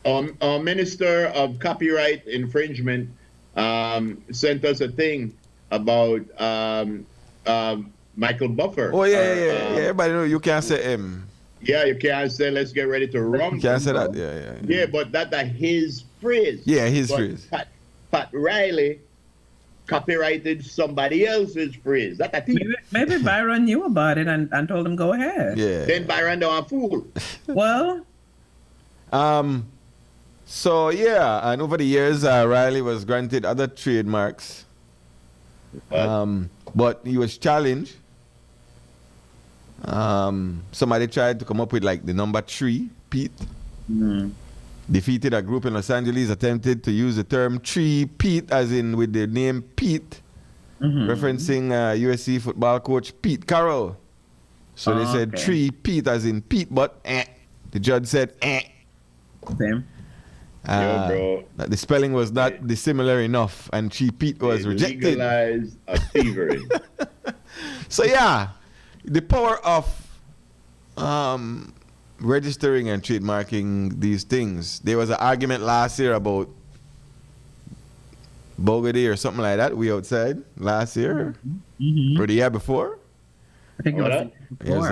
Our Minister of Copyright Infringement sent us a thing about Michael Buffer. Oh, yeah. Everybody know you can't say M. Yeah, you can't say, let's get ready to rumble. You can't say that, yeah. Yeah, but that's his phrase. Yeah, his But phrase. Pat Riley copyrighted somebody else's phrase. That's a thing. Maybe Byron knew about it and told him go ahead. Yeah. Then Byron don't a fool. Well, so yeah, and over the years, Riley was granted other trademarks, but he was challenged. Somebody tried to come up with like the number 3, Pete. Defeated a group in Los Angeles, attempted to use the term tree Pete, as in with the name Pete, referencing USC football coach Pete Carroll. So they said tree Pete, as in Pete, but the judge said same. Yo, bro. That the spelling was not dissimilar enough, and tree Pete was rejected. Legalized a thievery. So yeah, the power of registering and trademarking these things. There was an argument last year about Bogody or something like that. We outside last year or the year before. I think it was before.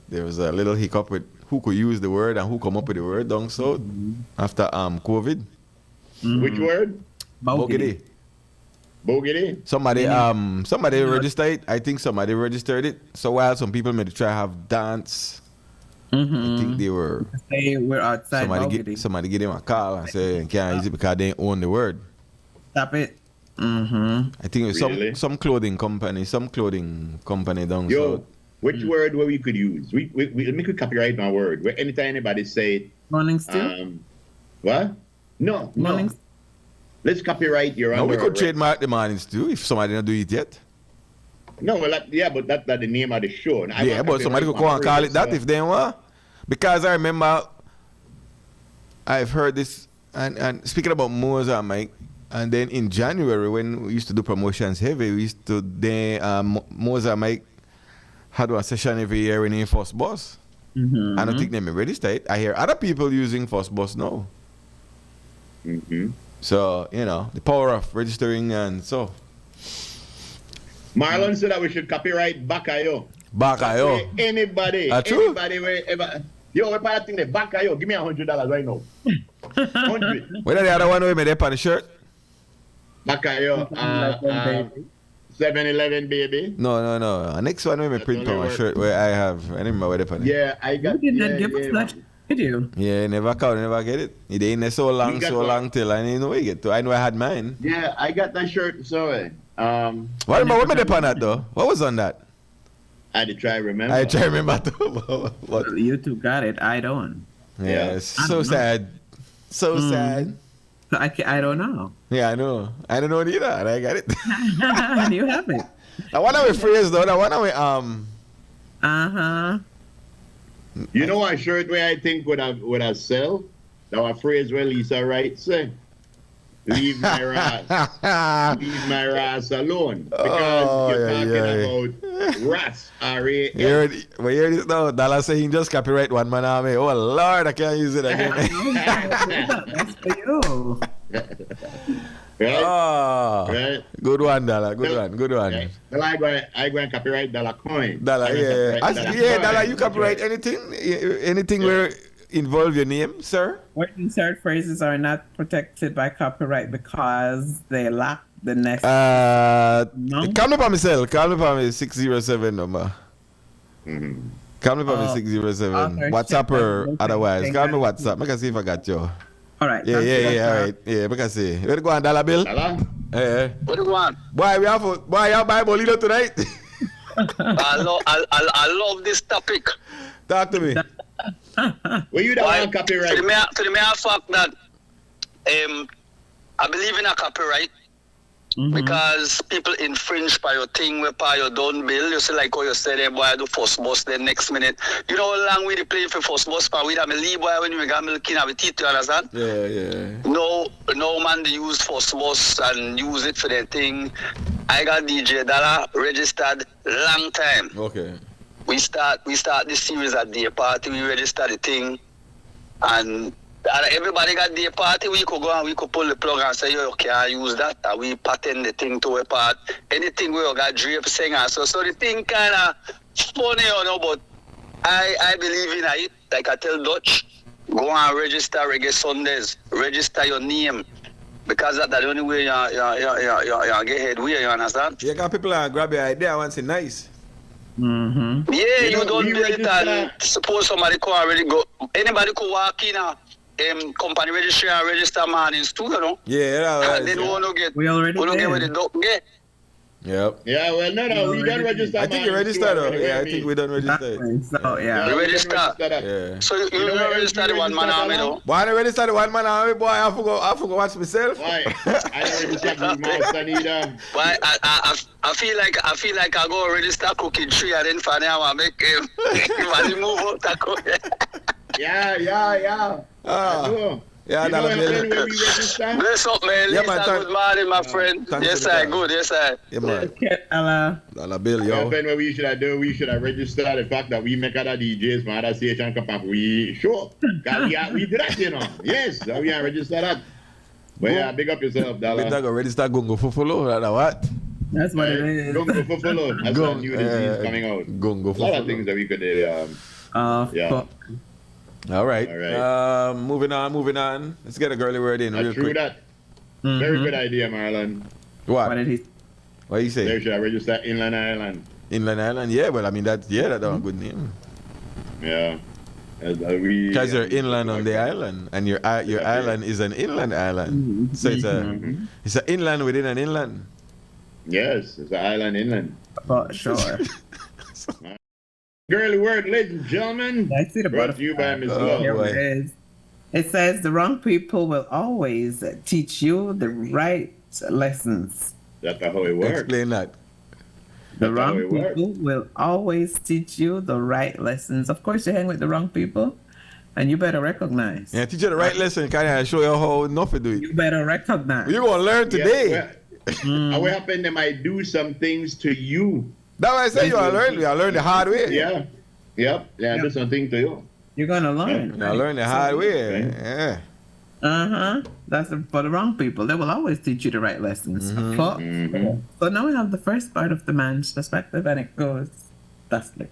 There was a little hiccup with who could use the word and who come up with the word down south after COVID. Which word? Bogady. Bogady? Somebody registered it. I think somebody registered it. So while some people may try to have dance, I think they were. Say we're outside Bogady. Somebody give them a call and say can't use it because they own the word. Stop it. I think it was Really? some clothing company down Yo, south. which word we could use? We could copyright my word. Where anytime anybody say it, Morning Stew. what? No. Morning. Let's copyright your. No, we could trademark the Morning Stew if somebody don't do it yet. No, well, but that's the name of the show. But somebody could go and call it that if they want. Because I remember I've heard this, and speaking about Mozart, Mike, and then in January when we used to do promotions heavy, we used to Mozart, Mike had a session every year when he First Boss. I don't think they may register it. I hear other people using First Boss now. So, the power of registering and so. Marlon said that we should copyright Bakayo. Bakayo. Anybody wherever. Yo, what part of thing? Bakayo, give me $100 right now. 100. Whether the other one we made up on the shirt? Bakayo. 7-Eleven, baby. No. Next one we may print on my shirt where I have. I remember where they put it. Yeah, I got. You did not give us that. Did you? Yeah, never count, never get it. It ain't there so long till I didn't know where you get to. I know I had mine. Yeah, I got that shirt. Sorry. What made they on that though? What was on that? I had to try to remember. I try to remember too. What? You two got it. I don't. Yeah, it's so sad. So sad. So I don't know. Yeah, I know. I don't know it either, and I got it. You have it. I wonder with phrase though. I wonder with You know a shirt where I think would have sell? That phrase where Lisa Wright say, leave my ras alone. Because you're talking about Ras, R-A-S. You hear this now? Dallas saying just copyright one man army. Oh Lord, I can't use it again. That's for you. Right? Oh, Right? good one, Dollar. Good one. Good one. Right. Well, I go and copyright dollar coin. Dollar, yeah. Dollar, you copyright anything? Anything where involve your name, sir? Word insert phrases are not protected by copyright because they lack the necessary. Call me for myself. Call me for me 607 number. Call me for me 607. WhatsApp or otherwise. Call me WhatsApp. I can see if I got you. All right. Yeah. All right. Yeah, I can see. Where you go on, Dollar Bill? Dollar? Yeah. What do you want? Boy, we have you buy Bolito tonight? I love this topic. Talk to me. Well, you don't want copyright. To the mere fact that I believe in a copyright because people infringe by your thing where you don't bill. You see, like how you said, boy, I do first bus, then next minute. You know how long we play for first bus, but we have a leave boy when you got milking our teeth, you understand? Yeah. No man, they use first bus and use it for their thing. I got DJ Dollar registered long time. Okay. We start this series at day party. We register the thing, and everybody got day party. We could go and we could pull the plug and say, "Yo, you can't use that." And we pattern the thing to a part. Anything we got drape singer. So the thing kind of funny, you know. But I believe in it. Like I tell Dutch, go and register Reggae Sundays. Register your name. Because that's the only way you get headway, you understand? Yeah, got people grab your idea once it's nice. Yeah, you don't build it and suppose somebody could already go. Anybody could walk in a company registry and register mornings too, you know? Yeah, and then we don't get we already get where the duck get. Yep. Yeah, well, no, we don't register. I think you registered. Yeah, I think we don't register. So yeah. You register. Yeah. So you don't register the one man army, though? Boy, I register the one man army, boy. I forgot watch myself. Why? I don't register the master neither. Why? I feel like I go register cooking tree and then finally I want to make him move out the cookie. Yeah. Yeah, you know when we register? Bless up, man. Yeah, Lisa, good morning, my friend. Yes, I good. Yes, I. Yeah, man. Dollar Bill, yo. Yeah, what we should do, we should have registered the fact that we make other DJs from other station come up. We sure. We do that, you know. Yes, so we have registered that. But yeah, big up yourself, Dollar. We go register Gungo Fufolo, what? That's what it is. Gungo Fufolo. That's a new disease coming out. Gungo Fufolo. A lot of things that we could do. Yeah. All right. Moving on. Let's get a girly word in real quick. That. Very good idea, Marlon. What did he? What you say? They should have registered Inland Island. Inland Island, yeah. Well, I mean that's a good name. Yeah. Because you're inland on the island, and your island is an inland island. So it's an inland within an inland. Yes, it's an island inland. For sure. Girly word, ladies and gentlemen. I see the brought to you by Miss Love. Here it is. It says the wrong people will always teach you the right lessons. That's how it works. Explain that. The wrong people will always teach you the right lessons. Of course, you hang with the wrong people, and you better recognize. Yeah, teach you the right lesson. Kind of show you how not to do it. You better recognize. You're gonna learn today. Yeah, what happened? They might do some things to you. That's why I say you are learn. You are learn the hard way. Yeah. Yep. Yeah. Do something to you. You're gonna learn. Yeah. Learn the hard way. Yeah. That's for the wrong people. They will always teach you the right lessons. So now we have the first part of the man's perspective, and it goes thusly.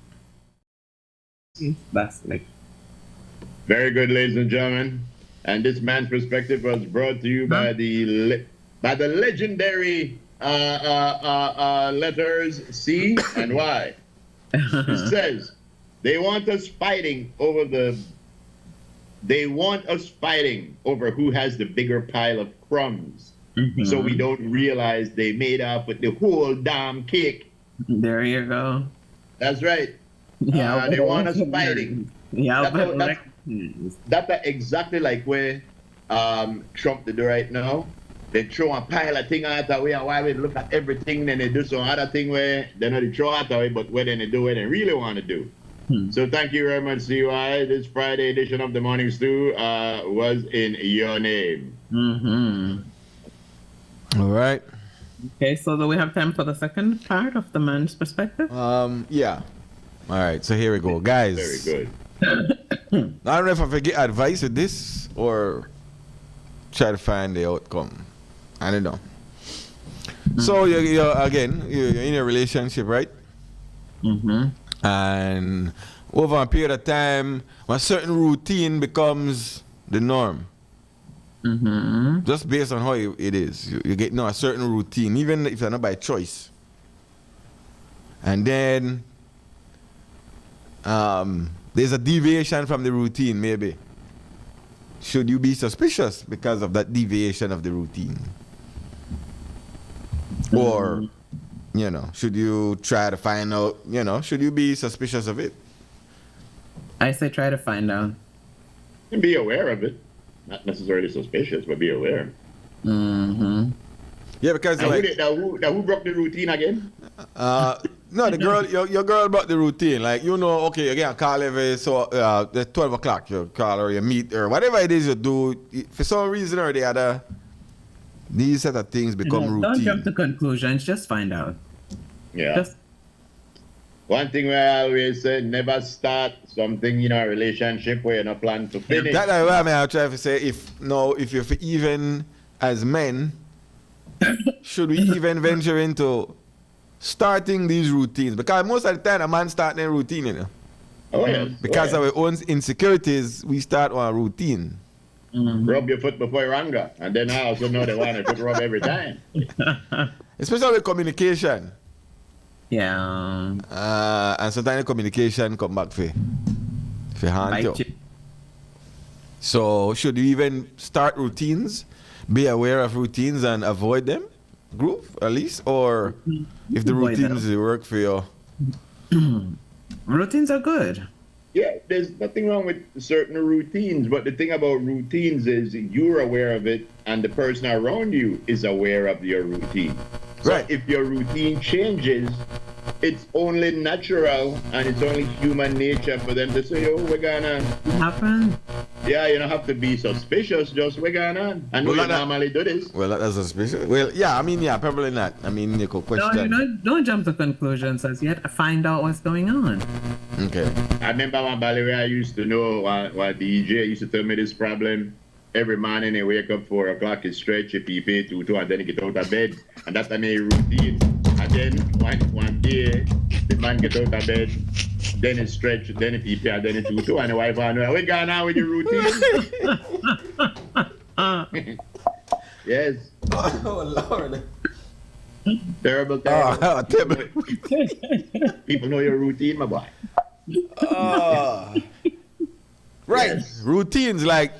Very good, ladies and gentlemen. And this man's perspective was brought to you by the legendary letters C and Y. It says they want us fighting over who has the bigger pile of crumbs. So we don't realize they made up with the whole damn cake. There you go. That's right. Yeah, they want us fighting. Yeah, that's exactly like where Trump did right now. They throw a pile of things out that way, and why we look at everything, then they do some other thing where they know they throw out that way, but where then they do what they really want to do. So thank you very much, CY. This Friday edition of the Morning Stew was in your name. All right. Okay, so do we have time for the second part of the man's perspective? Yeah. All right, so here we go, guys. Very good. I don't know if I forget advice with this or try to find the outcome. I don't know. So you're again, you're in a relationship, right? Mm-hmm. And over a period of time, a certain routine becomes the norm. Mm-hmm. Just based on how it is. You get a certain routine, even if it's not by choice. And then there's a deviation from the routine, maybe. Should you be suspicious because of that deviation of the routine? Or, should you try to find out, should you be suspicious of it? I say try to find out. And be aware of it. Not necessarily suspicious, but be aware. Mm-hmm. Yeah, because who broke the routine again? No, the girl, your girl broke the routine. Like, okay, again, call every, so, at 12 o'clock, you call her, you meet her, whatever it is you do, for some reason or the other, these set of things become routine. Don't jump to conclusions, just find out. Yeah. One thing we always say, never start something in a relationship where you're not planning to finish. That's why I'm trying to say, if you're even as men, should we even venture into starting these routines? Because most of the time, a man starting a routine, Oh, yes. Because of our own insecurities, we start on a routine. Mm-hmm. Rub your foot before your anger, and then I also know they want to foot rub every time. Especially with communication. Yeah. And sometimes the communication come back for hand you. So should you even start routines? Be aware of routines and avoid them? Group at least? Or if the routines work for you? Routines are good. Yeah, there's nothing wrong with certain routines, but the thing about routines is you're aware of it and the person around you is aware of your routine. So right. If your routine changes, it's only natural and it's only human nature for them to say, we're gonna happen. Yeah, you don't have to be suspicious, just we're gonna. I know you normally do this. Well, that's suspicious. Well, yeah, probably not. I mean, you could question. No, don't jump to conclusions as yet. Find out what's going on. Okay. I remember one Bali where I used to know what DJ used to tell me this problem. Every morning he wake up 4 o'clock, he stretch, he pee, tutu, and then he get out of bed. And that's a routine. And then one day, the man get out of bed, then he stretch, then he pee, and then he tutu, and the wife and we going on with your routine? Yes. Oh, Lord. Terrible. Terrible. People know your routine, my boy. Right. Yes. Routines like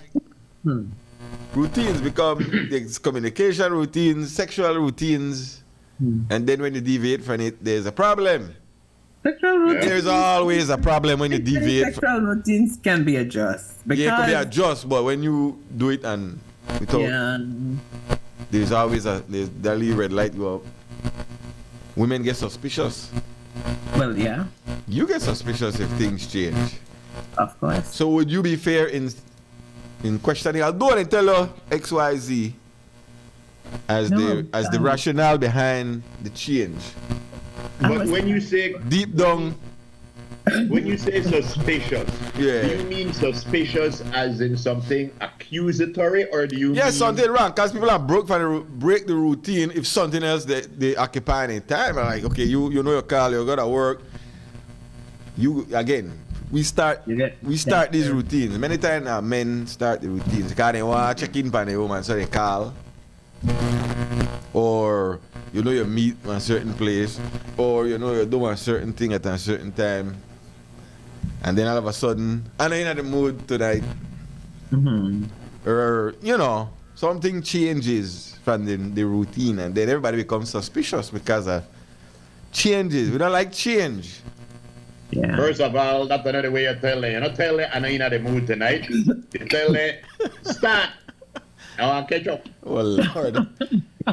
routines become there's communication routines, sexual routines, and then when you deviate from it, there's a problem. Sexual routines. There's always a problem when you deviate. Sexual routines can be adjusted. Yeah, it can be adjusted, but when you do it and without, there's always there's that little red light go up. Women get suspicious. Well, yeah. You get suspicious if things change. Of course. So would you be fair in questioning? I'll go and tell her XYZ as the rationale behind the change. But when you say deep down, when you say suspicious, yeah, do you mean suspicious as in something accusatory, or do you mean something wrong? Because people are break the routine if something else they occupy any time. Like, okay, you know your call, you gotta work. We start these routines. Many times men start the routines because they want to check in on the woman, so they call. Or you meet at a certain place, or you do a certain thing at a certain time, and then all of a sudden, I'm in the mood tonight. Or something changes from the routine, and then everybody becomes suspicious because of changes. We don't like change. Yeah. First of all, that's another way you tell them. You don't tell them I'm in the mood tonight. You tell them, start. I want to catch up. Oh, Lord.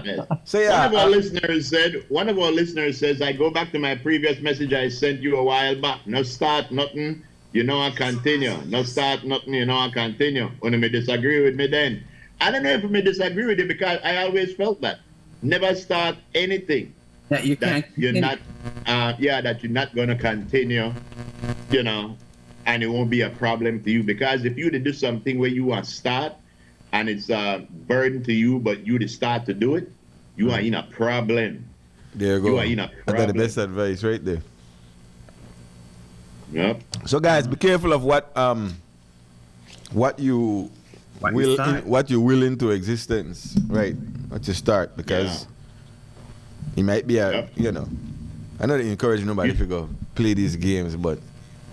Yes. So, yeah, one of our listeners says, I go back to my previous message I sent you a while back. No start nothing, I continue. No start nothing, I continue. When you may disagree with me then. I don't know if you may disagree with you because I always felt that. never start anything That you can't. that you're not, that you're not gonna continue, you know, and it won't be a problem to you. Because if you to do something where you want to start and it's a burden to you, but you to start to do it, you are in a problem. There you go. You are in a I got the problem. best advice right there. Yep. So guys, be careful of what you What you will start. what you will into existence, right? What you start, because it might be a I know they encourage nobody to go play these games, but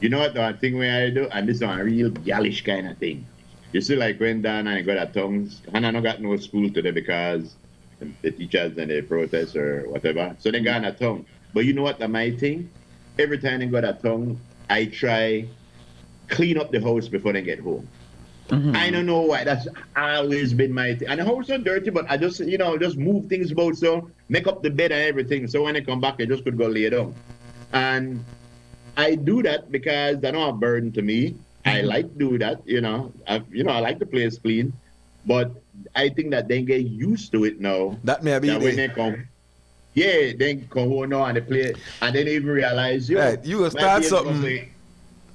You know what the one thing where I do, and this is a real gallish kind of thing. You see, like when Dan and I got at tongues, and I don't got no school today because the teachers and they protest or whatever. So they got at tongue. But you know what the my thing? Every time they got at tongue, I try clean up the house before they get home. I don't know why. That's always been my thing. And the house is dirty, but I just, just move things about, so make up the bed and everything. So when they come back, they just could go lay down. And I do that because they're not a burden to me. I like to do that, I like the place clean. But I think that they get used to it now. that may be When they come, they come home now and they play, and then they even realize, right. You will my start kids something. must say,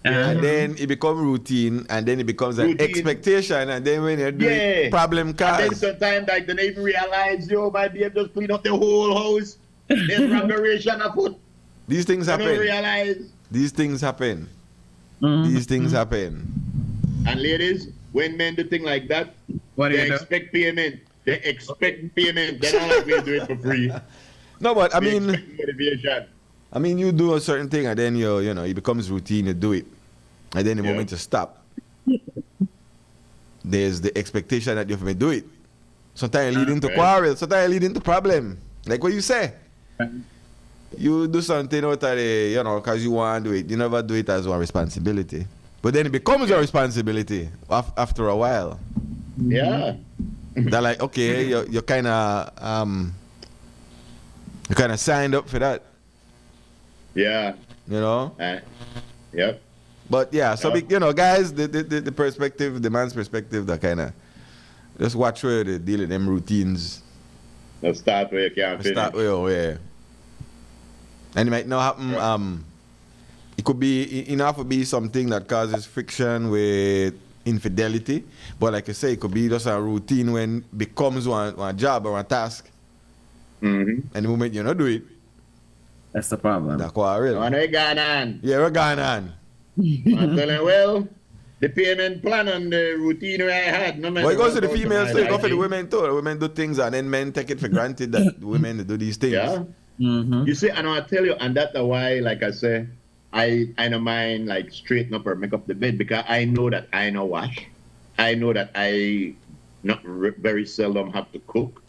And then it becomes routine, and then it becomes an Routine. expectation, and then when you do it, problem And then cars. sometimes like they even realize, my baby just clean up the whole house. There's restoration afoot. These things I don't happen. realize. These things happen. Mm-hmm. These things happen. And ladies, when men do things like that, What do they you do? expect payment. They expect payment. They don't like we do it for free. No, but I They mean, expect motivation. you do a certain thing, and then it becomes routine. You do it, and then the Yeah. moment you stop, there's the expectation that you have to do it. Sometimes it lead into Right. quarrel. Sometimes it lead into problem. Like what you say. You do something out of the, because you want to do it. You never do it as one responsibility. But then it becomes your responsibility after a while. Yeah. They're like, okay, you kind of signed up for that, Yeah. Yep. But yeah, so Yeah. guys, the perspective, the man's perspective, that kind of just watch where they deal with them routines. Let's start where you can't finish. Start where, and it might not happen. It could be enough to be something that causes friction with infidelity, but like I say, it could be just a routine when it becomes one job or one task. Mm-hmm. And the moment you not do it, That's the problem. that's quarrel. And we're going on. Yeah, we're going on. I'm telling well, the payment plan and the routine I had. No matter Well, it goes to what the females too. It goes for the life. women too. The women do things and then men take it for granted that the women do these things. Yeah. Mm-hmm. You see, and I tell you, and that's why, like I say, I don't mind like straighten up or make up the bed, because I know that I know wash. I know that I not very seldom have to cook.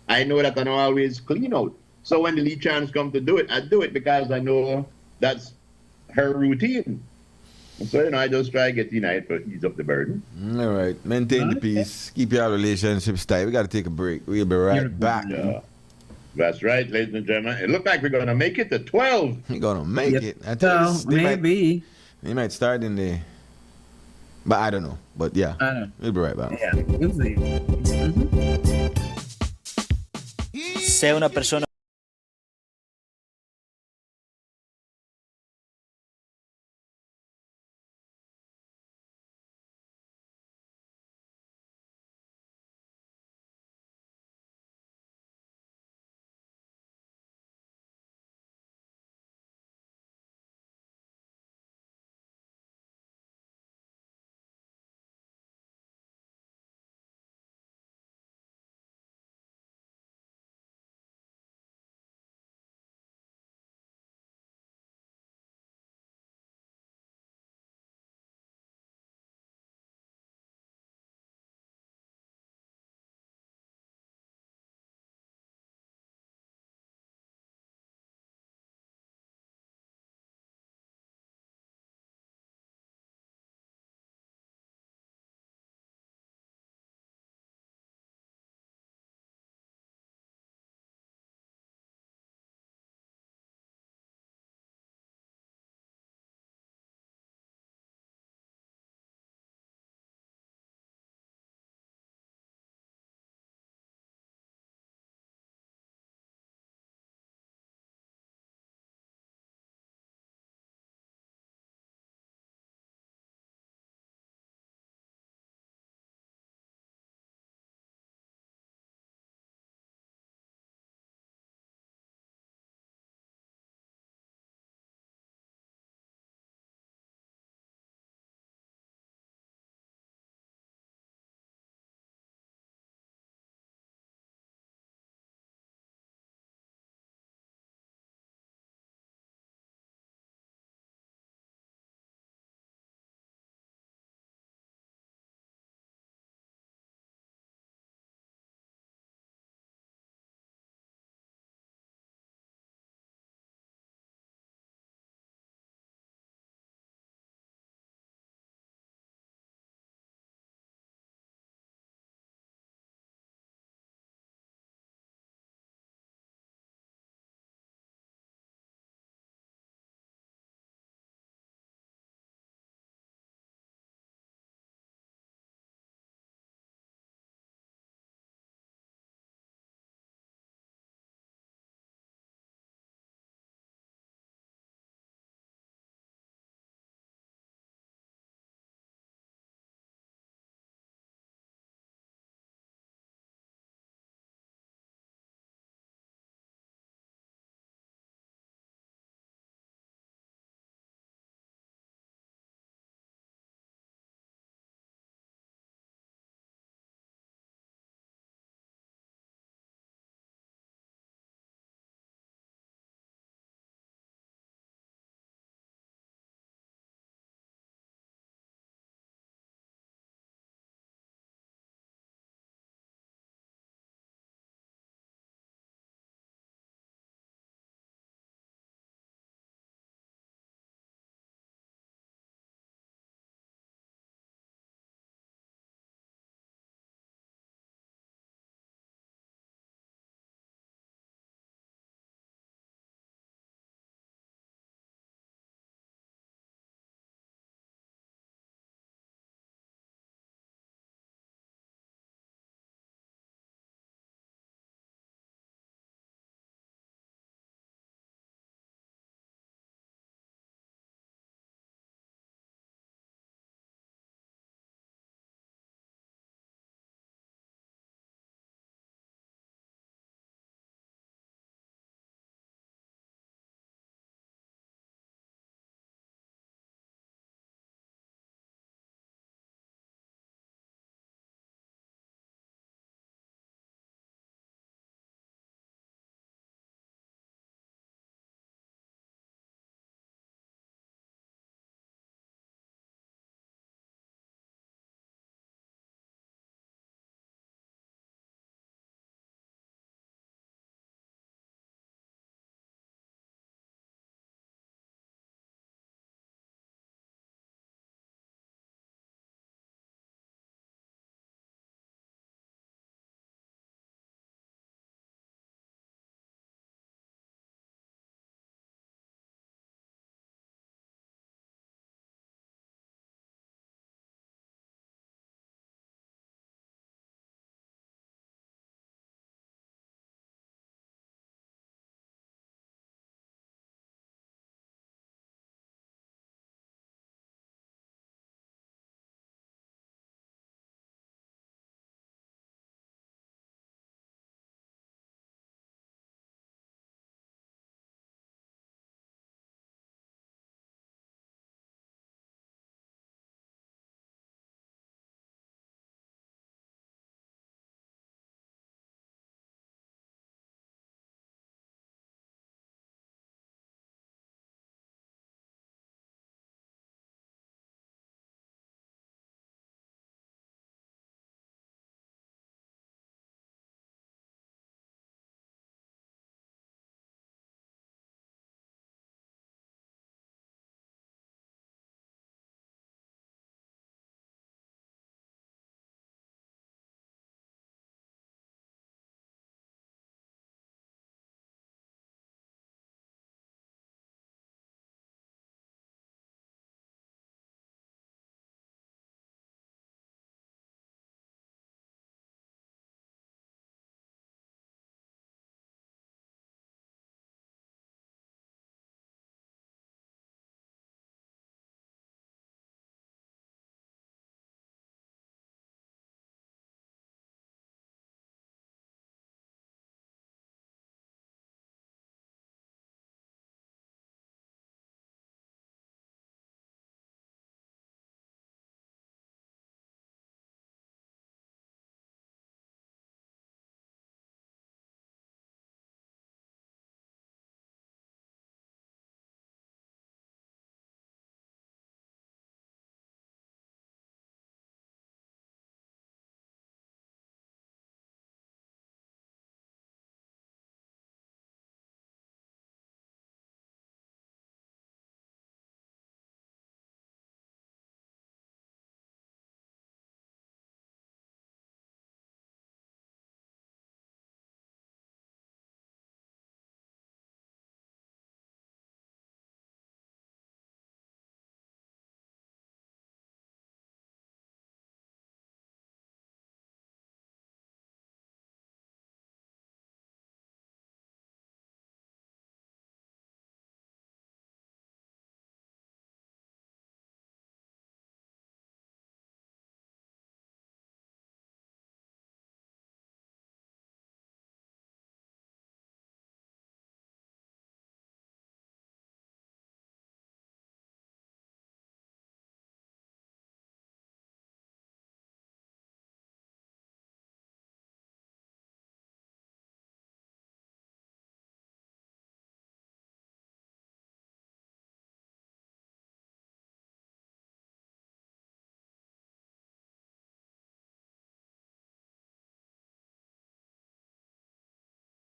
I know that I don't always clean out. So when the lead chance come to do it, I do it because I know that's her routine. So I just try to get united to ease up the burden. All right. Maintain the peace. Keep your relationships tight. We got to take a break. We'll be right back. Yeah. That's right, ladies and gentlemen. It looks like we're going to make it to 12. We're going to make Yep. it. I tell you, So maybe. They might start in the... But I don't know. But yeah. I don't know. We'll be right back. Yeah, we'll see. Sea una persona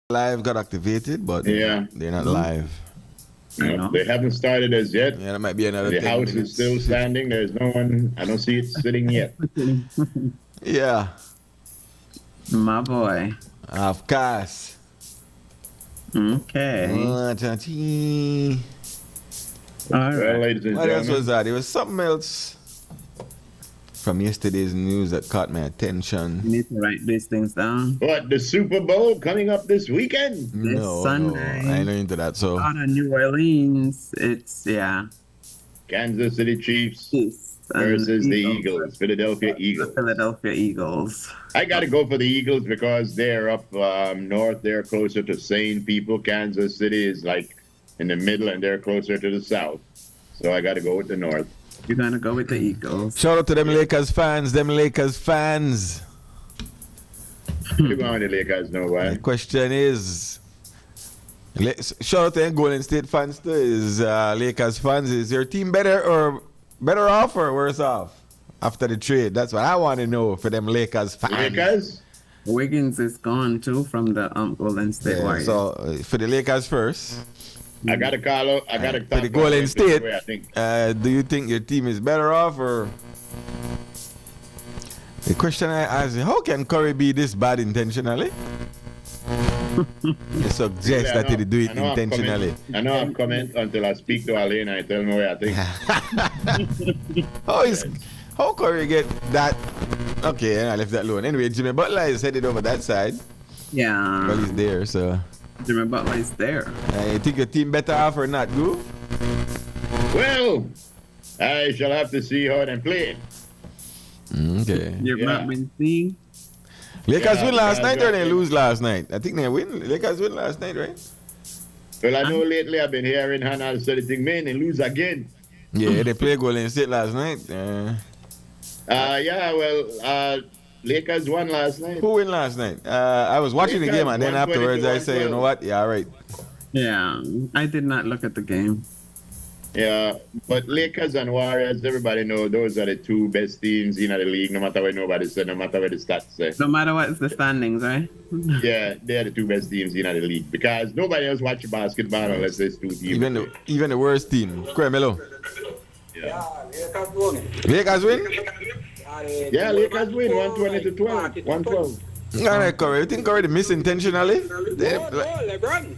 Live got activated, but they're not live. No, they haven't started as yet. Yeah, that might be another The 10 house minutes. is still standing. There's no one. I don't see it sitting yet. Yeah. My boy. Of course. Okay. All Well, ladies and what else gentlemen. was that? There was something else from yesterday's news that caught my attention. You need to write these things down. What, the Super Bowl coming up this weekend? No, Sunday. I ain't into that. So Out of New Orleans, it's Kansas City Chiefs versus the Eagles, Philadelphia Eagles. Philadelphia Eagles. I got to go for the Eagles because they're up north. They're closer to sane people. Kansas City is like in the middle, and they're closer to the south. So I got to go with the north. You're gonna go with the Eagles. shout out to them Lakers fans. Them Lakers fans. You going to the Lakers, no way. The question is, shout out to them Golden State fans too. Is Lakers fans, is your team better off or worse off after the trade? That's what I want to know for them Lakers fans. Lakers? Wiggins is gone too from the Golden State Warriors. So for the Lakers first. I got to call out. I got to For the Golden State, I think. do you think your team is better off or? The question I ask is, how can Curry be this bad intentionally? You suggest that he do it intentionally. I know I'm comment until I speak to Alain and I tell me what I think. How Curry get that? Okay, I left that alone. Anyway, Jimmy Butler is headed over that side. Yeah. Well, he's there, so. Jimmy Butler is there. You think your team better off or not, Groove? Well, I shall have to see how they play. Okay. You've not been seeing? Lakers win last night or they lose last night? I think they win. Lakers win last night, right? Well, I know lately I've been hearing Hannah say the thing, man, they lose again. Yeah, they played Golden State last night. Lakers won last night. Who won last night? I was watching the game and then afterwards I say, you know what? Yeah, all right. Yeah, I did not look at the game. Yeah, but Lakers and Warriors, everybody know those are the two best teams in the league, no matter what nobody said, no matter what the stats say. No matter what's the standings, right? Yeah, they're the two best teams in the league because nobody else watches basketball unless there's two teams. Even the worst team. Cremelo. Yeah. Lakers won. Lakers win? Yeah, Lakers win 120 to 12. 112. All right, Curry. You think Curry did miss intentionally? LeBron.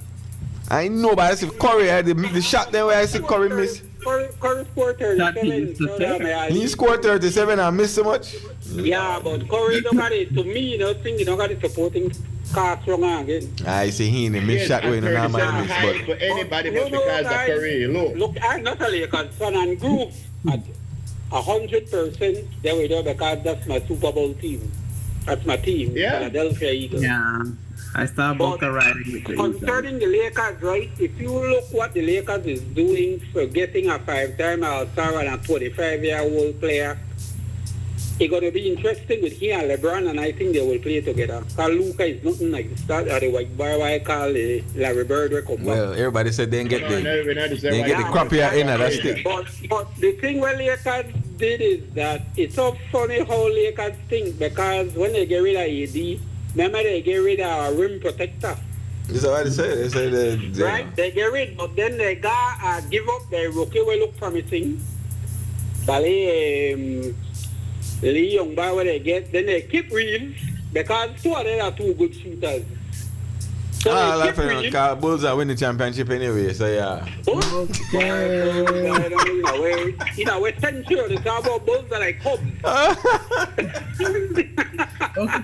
I know, but I see Curry had the shot there where I see Curry miss. Curry scored 37. He scored 37 and missed so much? Yeah, but Curry don't got it. To me, he don't got it supporting cast wrong again. I see he in the miss shot way, no man miss. But for anybody but because of Curry, look, I'm not a Lakers fan and Groove at 100% they were there because that's my Super Bowl team. That's my team, Philadelphia Eagles. Yeah, I saw Boca riding with the Eagles. Concerning the Lakers, right, if you look what the Lakers is doing for getting a 5-time All-Star and a 25-year-old player, it's going to be interesting with him and LeBron, and I think they will play together. Because Luka is nothing like the start of the white boy, I call Larry Bird. Well, everybody said they didn't get the crappier in that stick. But the thing where Lakers did is that it's so funny how Lakers think, because when they get rid of AD, remember they get rid of a rim protector. This is what they say. They say that. Right? They get rid, but then they got give up their rookie will look promising. Lee Young by what they get, then they keep Reeves because two of them are two good shooters. So like Bulls are winning the championship anyway, so yeah. Bulls? In a way, 10 sure, they talk about Bulls are like Cubs.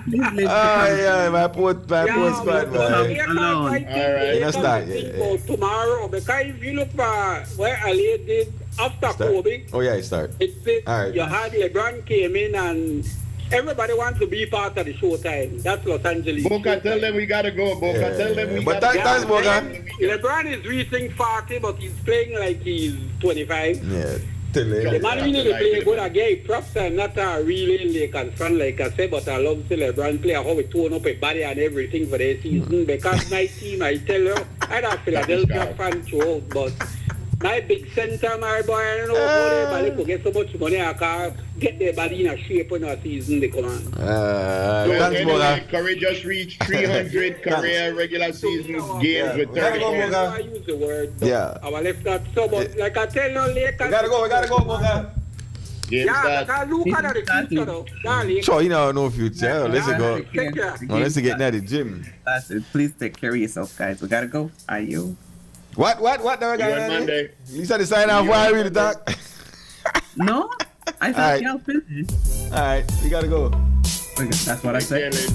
Yeah, my poor squad, man. Alright, let's start. Yeah. Tomorrow, because if you look for where Ali did after Kobe, oh yeah, it start. Right. You had LeBron came in and everybody wants to be part of the showtime. That's Los Angeles. Boca, tell them we gotta go. Boca, tell them we but gotta go. That's Boca. LeBron is reaching 40, but he's playing like he's 25. Yeah. The man really play good. I gave props. I'm not a really Lakers fan, like I said, but I love to see LeBron play. How he tone up his body and everything for the season. Because my team, I tell you, I'm a Philadelphia fan throughout, but My big center, my boy, I don't know how everybody could get so much money. I can't get their body in a shape in a season they come on. So Thanks, anyway, Moga. Curry just reached 300 career regular season games with 30 points. I use the word. Yeah. I will left that so, but like I tell you, Lakers. We gotta go, Moga. Game Yeah, start. but I look at the future though. Darling. Sure, you know, no future. Let's go. Take care. Let's get near the gym. That's it. Please take care of yourself, guys. We gotta go. Are you? What? No, See you on Monday. You said to sign off while I read the talk. No, I All thought right. y'all finished. All right, we gotta go. Okay, that's what I said. Yeah,